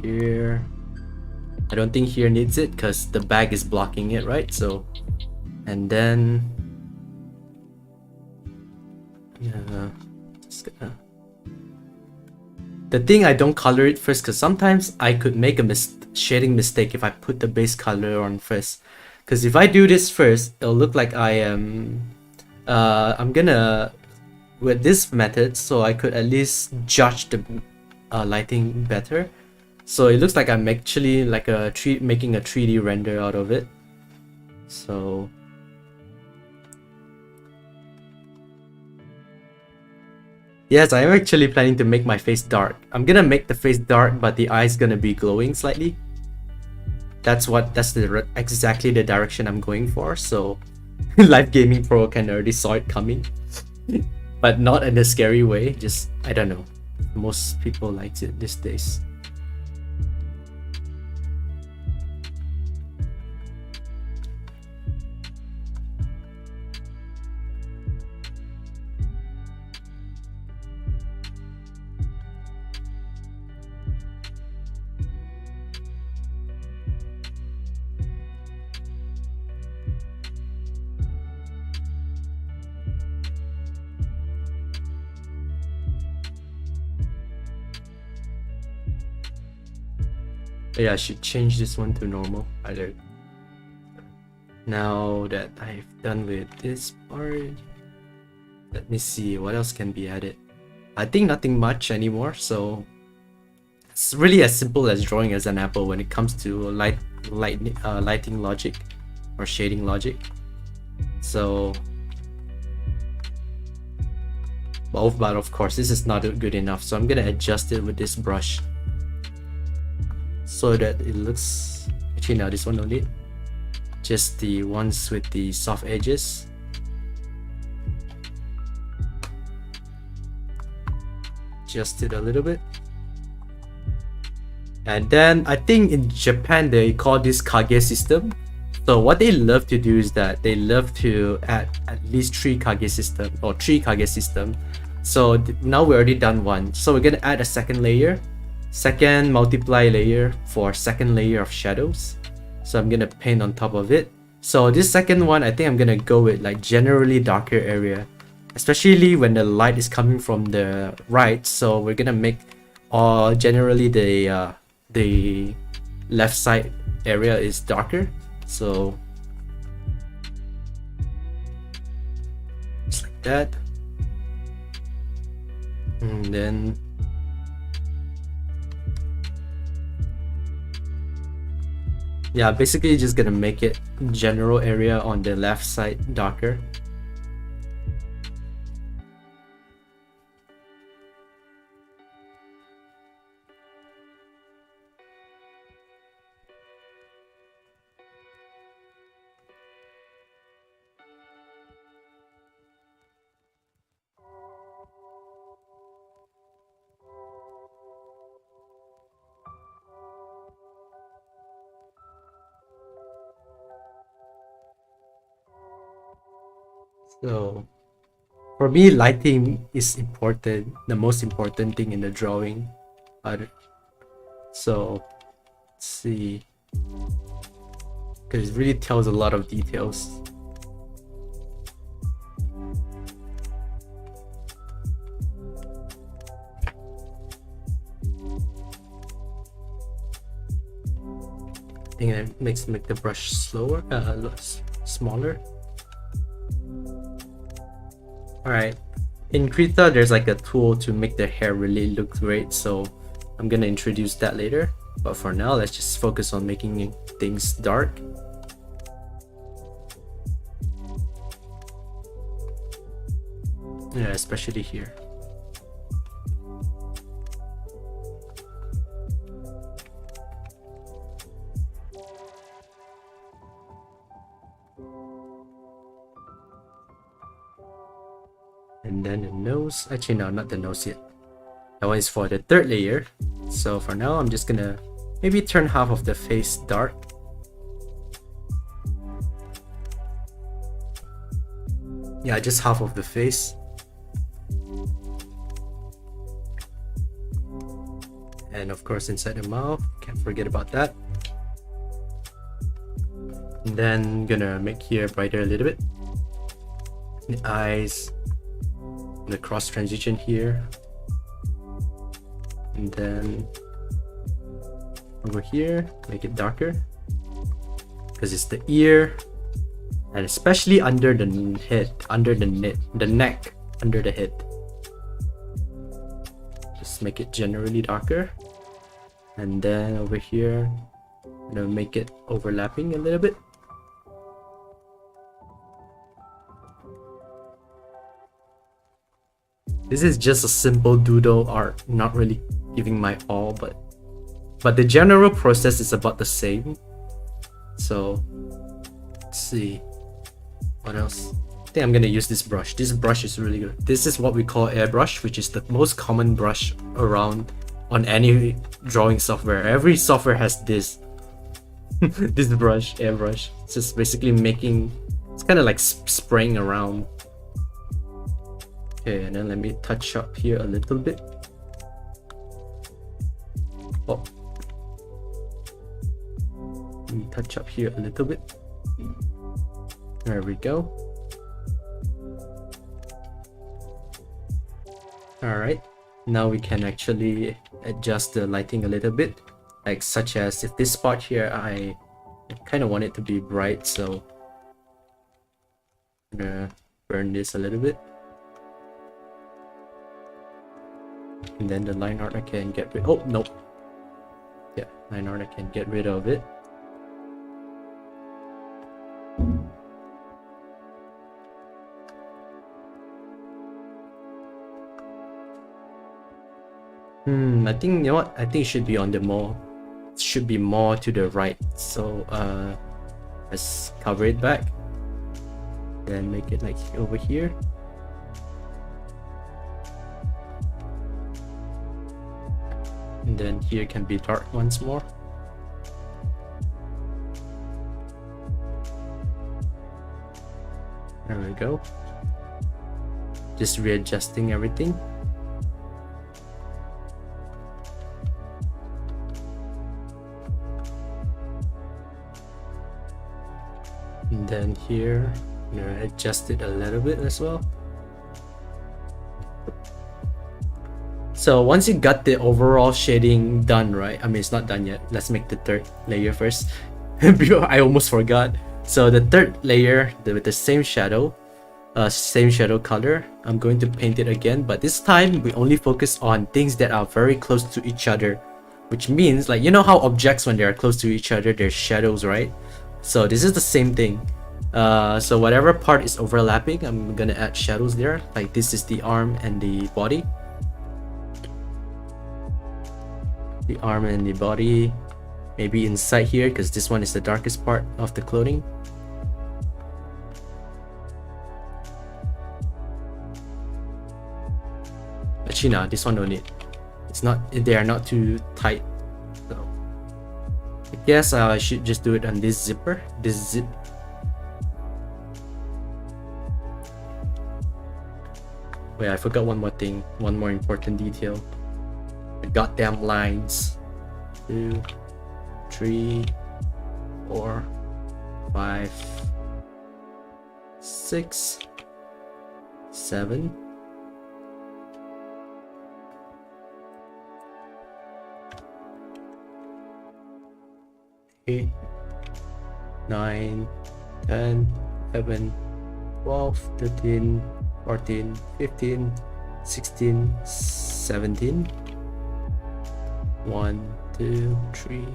Here. I don't think here needs it because the bag is blocking it, right? So, and then just gonna. The thing, I don't color it first because sometimes I could make a shading mistake if I put the base color on first. Because if I do this first, it'll look like I am. I'm gonna with this method, so I could at least judge the lighting better. So it looks like I'm actually like making a 3D render out of it. So yes, I am actually planning to make my face dark. I'm gonna make the face dark, but the eyes gonna be glowing slightly. That's exactly the direction I'm going for. So Live Gaming Pro can already saw it coming. But not in a scary way, just I don't know. Most people like it these days. Yeah, I should change this one to normal. Either. Now that I've done with this part, let me see what else can be added. I think nothing much anymore, so it's really as simple as drawing as an apple when it comes to lighting logic or shading logic. So, but of course this is not good enough, so I'm gonna adjust it with this brush so that it looks, actually no, this one only, just the ones with the soft edges. Adjust it a little bit. And then I think in Japan they call this kage system. So what they love to do is that they love to add at least 3 kage system or 3 kage system. So now we already done one. So we're gonna add a second layer, second multiply layer for second layer of shadows. So I'm gonna paint on top of it. So this second one, I think I'm gonna go with like generally darker area, especially when the light is coming from the right. So we're gonna make generally the left side area is darker. So just like that. And then yeah, basically just gonna make it general area on the left side darker. So for me, lighting is important, the most important thing in the drawing. So let's see, because it really tells a lot of details. I think it makes the brush slower, smaller. Alright. In Krita, there's like a tool to make the hair really look great, so I'm gonna introduce that later. But for now, let's just focus on making things dark. Yeah, especially here. And then the nose. Actually, no, not the nose yet. That one is for the third layer. So for now, I'm just gonna maybe turn half of the face dark. Yeah, just half of the face. And of course inside the mouth, can't forget about that. And then gonna make here brighter a little bit. The eyes, the cross transition here. And then over here, make it darker. Because it's the ear. And especially under the head, under the neck, under the head. Just make it generally darker. And then over here, I'm gonna make it overlapping a little bit. This is just a simple doodle art, not really giving my all, but the general process is about the same. So let's see. What else? I think I'm gonna use this brush. This brush is really good. This is what we call airbrush, which is the most common brush around on any drawing software. Every software has this this brush, airbrush. It's just basically making, it's kind of like spraying around. Okay, and then let me touch up here a little bit. Oh, let me touch up here a little bit. There we go. Alright, now we can actually adjust the lighting a little bit, like such as if this spot here I kind of want it to be bright, so I'm gonna burn this a little bit. And then the line art I can get rid, oh nope, yeah, line art I can get rid of it. I think, you know what? I think it should be on the more, it should be more to the right. So let's cover it back. Then make it like over here. And then here can be dark once more. There we go. Just readjusting everything. And then here, I'm gonna adjust it a little bit as well. So once you got the overall shading done, right? I mean, it's not done yet. Let's make the third layer first. I almost forgot. So the third layer with the same shadow color, I'm going to paint it again, but this time we only focus on things that are very close to each other, which means, like, you know how objects when they are close to each other, there's shadows, right? So this is the same thing. So whatever part is overlapping, I'm gonna add shadows there. Like this is the arm and the body. The arm and the body, maybe inside here, because this one is the darkest part of the clothing. Actually, no, this one don't need. It's not. They are not too tight. So I guess I should just do it on this zipper. This zip. Wait, I forgot one more thing. One more important detail. The goddamn lines. 2, 3, 4, 5, 6, 7. 8, 9, 10, 11, 12, 13, 14, 15, 16, 17. 1, 2, 3,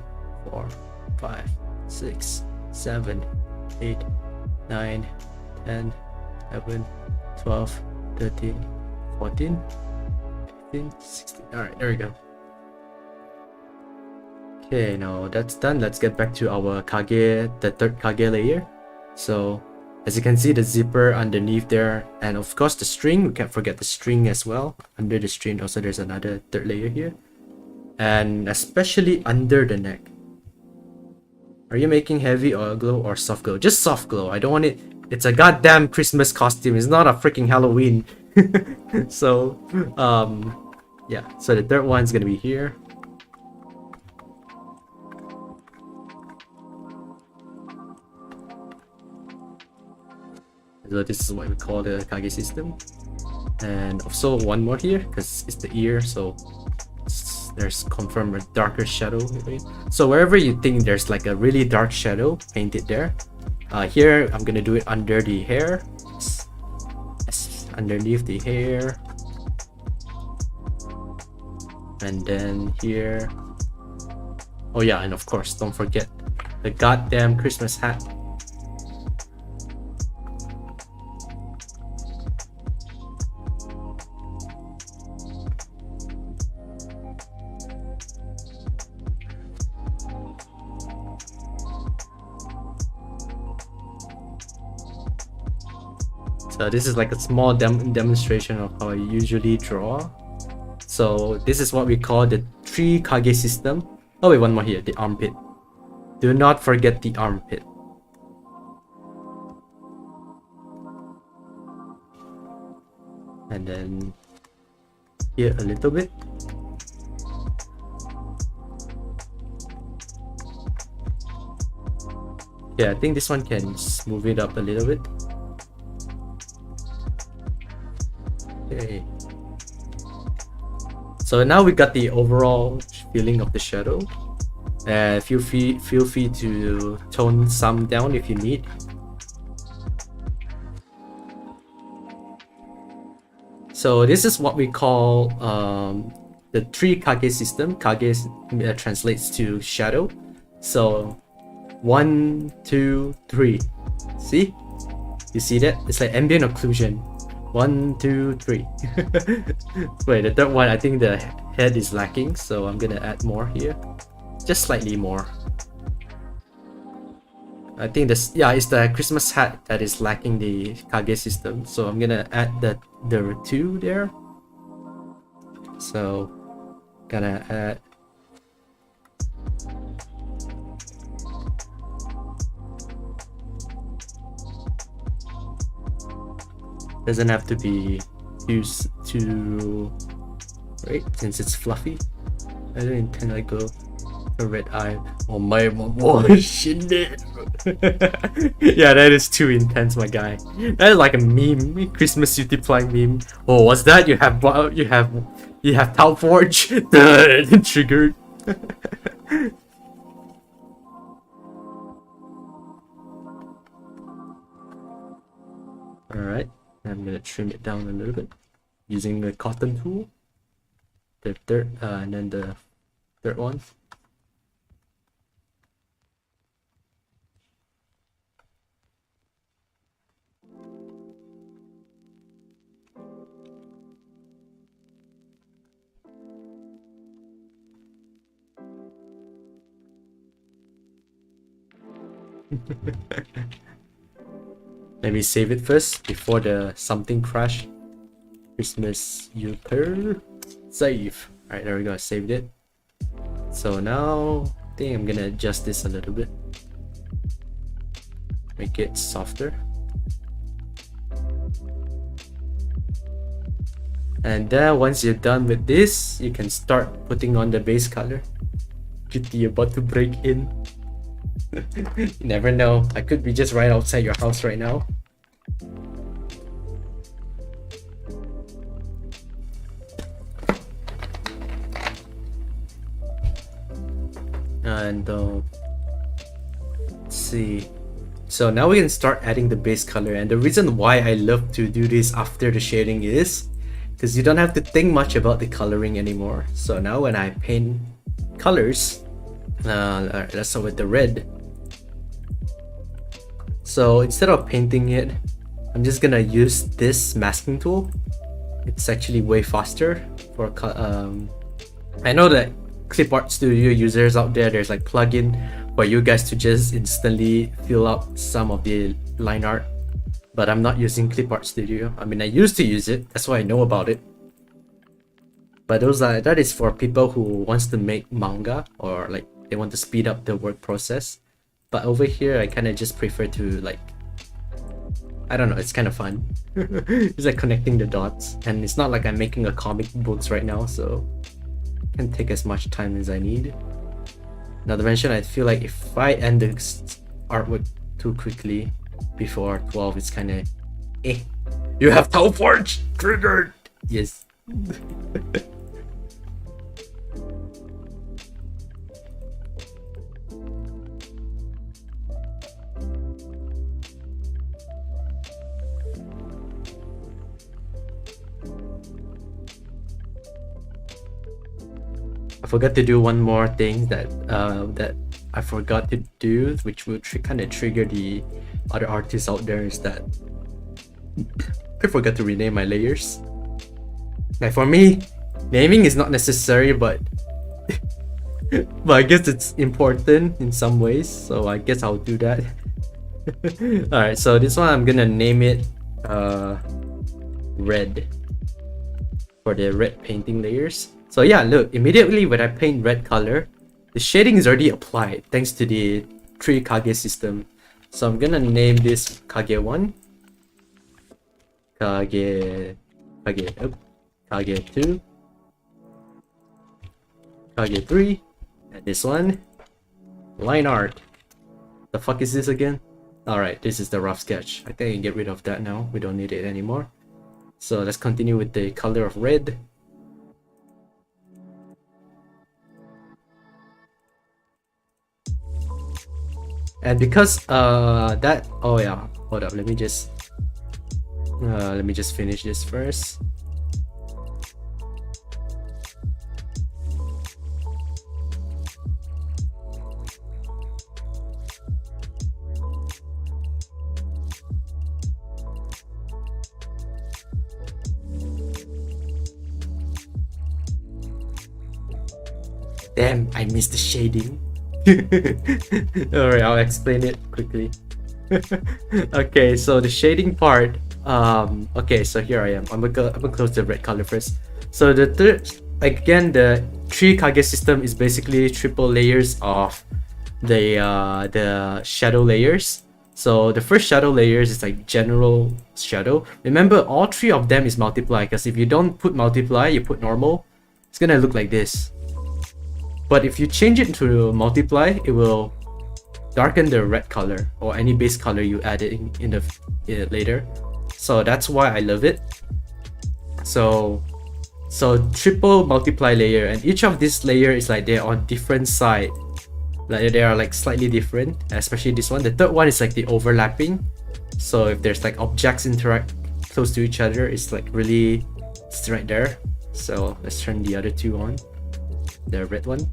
4, 5, 6, 7, 8, 9, 10, 11, 12, 13, 14, 15, 16. Alright, there we go. Okay, now that's done. Let's get back to our Kage, the third Kage layer. So, as you can see, the zipper underneath there, and of course the string. We can't forget the string as well. Under the string, also there's another third layer here. And especially under the neck. Are you making heavy oil glow or soft glow? Just soft glow. I don't want it. It's a goddamn Christmas costume. It's not a freaking Halloween. So, yeah. So the third one's gonna be here. So this is what we call the Kage system. And also one more here, because it's the ear, so there's confirmed a darker shadow. So wherever you think there's like a really dark shadow, paint it there. Here I'm gonna do it under the hair, underneath the hair, and then here. Oh yeah, and of course don't forget the goddamn Christmas hat. So this is like a small demonstration of how I usually draw. So this is what we call the 3 Kage system. Oh wait, one more here, the armpit. Do not forget the armpit. And then here a little bit. Yeah, I think this one can smooth it up a little bit. Okay. So now we got the overall feeling of the shadow. Feel free to tone some down if you need. So this is what we call the 3 Kage system. Kage translates to shadow. So 1, 2, 3. See? You see that? It's like ambient occlusion. 1, 2, 3. Wait, the third one, I think the head is lacking, so I'm gonna add more here. Just slightly more. I think this, yeah, it's the Christmas hat that is lacking the Kage system, so I'm gonna add the 2 there. So, gonna add. Doesn't have to be too right, since it's fluffy. I don't intend to go a red eye. Oh my, shit. Yeah, that is too intense, my guy. That is like a meme, Christmas Yutiply meme. Oh, what's that? You have Tau Forge. Triggered. All right. I'm gonna trim it down a little bit using the cotton tool. The third, and then the third one. Let me save it first before the something crash. Christmas Yutiply save. Alright, there we go. I saved it. So now I think I'm gonna adjust this a little bit. Make it softer. And then once you're done with this, you can start putting on the base color. Kitty about to break in. You never know. I could be just right outside your house right now. And let's see. So now we can start adding the base color, and the reason why I love to do this after the shading is because you don't have to think much about the coloring anymore. So now when I paint colors, alright, let's start with the red. So instead of painting it, I'm just gonna use this masking tool. It's actually way faster for I know that clip art studio users out there's like plugin for you guys to just instantly fill out some of the line art, but I'm not using clip art studio. I mean, I used to use it, that's why I know about it, but that is for people who wants to make manga or like they want to speed up the work process. But over here I kind of just prefer to like, I don't know, it's kind of fun. It's like connecting the dots, and it's not like I'm making a comic books right now, so it can take as much time as I need. Not to mention, I feel like if I end the artwork too quickly before 12, it's kind of You have Tau Forge triggered! Yes. I forgot to do one more thing that I forgot to do, which will kind of trigger the other artists out there, is that I forgot to rename my layers. Like for me, naming is not necessary, but but I guess it's important in some ways, so I guess I'll do that. Alright, so this one I'm gonna name it red for the red painting layers. So yeah, look, immediately when I paint red color, the shading is already applied thanks to the 3 Kage system. So I'm gonna name this Kage 1, Kage 2, Kage 3, and this one, line art. The fuck is this again? Alright, this is the rough sketch. I think I can get rid of that now, we don't need it anymore. So let's continue with the color of red. And because that, oh yeah, hold up, let me just finish this first. Damn, I missed the shading. Alright, I'll explain it quickly. Okay, so the shading part, okay, so here I am. I'm gonna close the red color first. So the again, the 3 Kage system is basically triple layers of the shadow layers. So the first shadow layers is like general shadow. Remember, all 3 of them is multiply, because if you don't put multiply, you put normal, it's gonna look like this. But if you change it to multiply, it will darken the red color or any base color you add in the later. So that's why I love it. So triple multiply layer, and each of this layer is like they're on different side. Like they are like slightly different, especially this one. The third one is like the overlapping. So if there's like objects interact close to each other, it's like really, it's right there. So let's turn the other 2 on. The red one.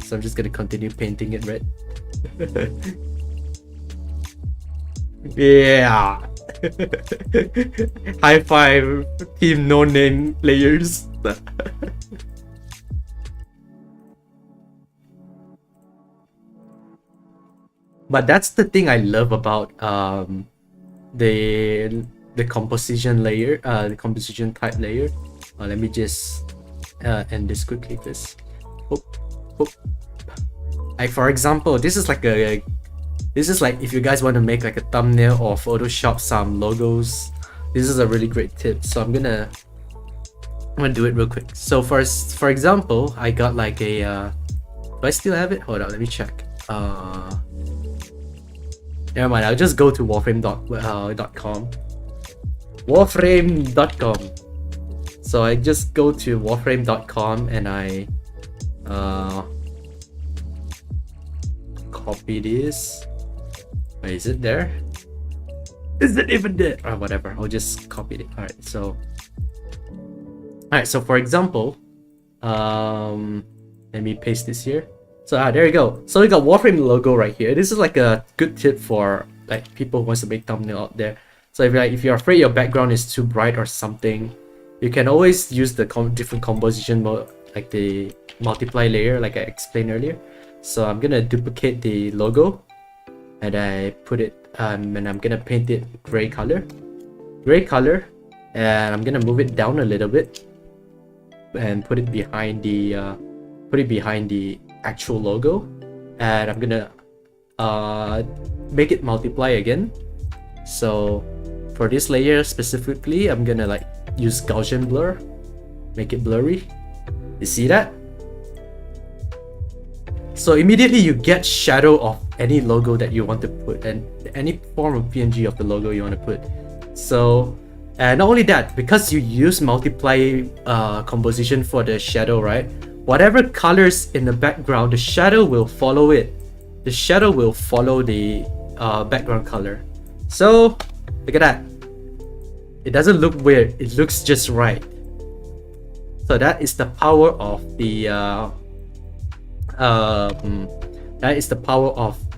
So I'm just gonna continue painting it red. Yeah. High five, team no name layers. But that's the thing I love about the composition layer, the composition type layer. Let me just end this quickly, please. Like for example, this is like if you guys want to make like a thumbnail or Photoshop some logos, this is a really great tip. So I'm gonna do it real quick. So for example, I got like a do I still have it? Hold on, let me check. Never mind, I'll just go to warframe.com. Warframe.com. So I just go to warframe.com and I copy this Wait, is it there? Is it even there? Or whatever, I'll just copy it. Alright, so for example, let me paste this here. So there you go. So we got Warframe logo right here. This is like a good tip for like people who wants to make thumbnail out there. So if you're afraid your background is too bright or something, you can always use the different composition mode, like the multiply layer, like I explained earlier. So I'm gonna duplicate the logo, and I put it, and I'm gonna paint it gray color, and I'm gonna move it down a little bit, and put it behind the actual logo, and I'm gonna make it multiply again. So for this layer specifically, I'm gonna like use Gaussian blur, make it blurry. You see that? So immediately you get shadow of any logo that you want to put, and any form of PNG of the logo you want to put. So, and not only that, because you use multiply composition for the shadow, right? Whatever colors in the background, the shadow will follow it. The shadow will follow the background color. So look at that. It doesn't look weird. It looks just right. So that is the power of the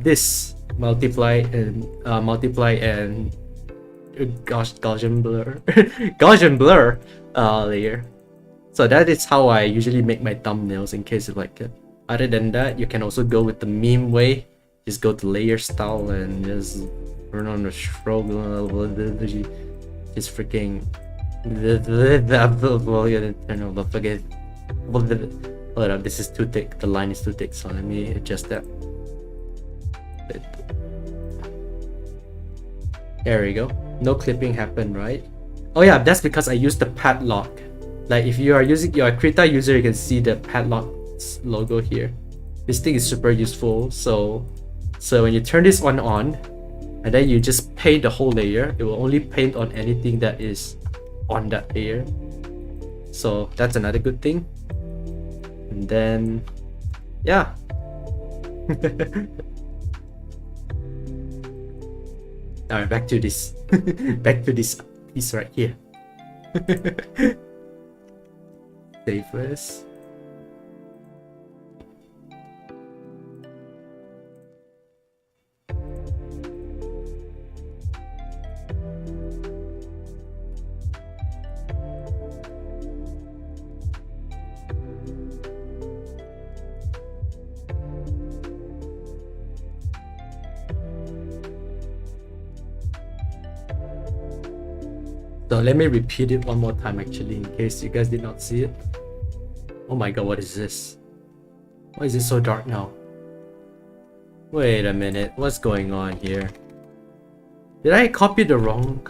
this multiply and Gaussian blur Gaussian blur layer. So that is how I usually make my thumbnails in case of like other than that, you can also go with the meme way. Just go to layer style and just turn on the stroke, just freaking hold up, this is too thick, the line is too thick, so let me adjust that. There we go. No clipping happened, right? Oh yeah, that's because I used the padlock. Like if you are using your Krita user, you can see the padlock logo here. This thing is super useful. So when you turn this one on, and then you just paint the whole layer, it will only paint on anything that is on that layer. So that's another good thing. And then yeah. Alright, back to this back to this piece right here. Save first. So let me repeat it one more time actually, in case you guys did not see it. Oh my god, what is this? Why is it so dark now? Wait a minute, what's going on here? Did I copy the wrong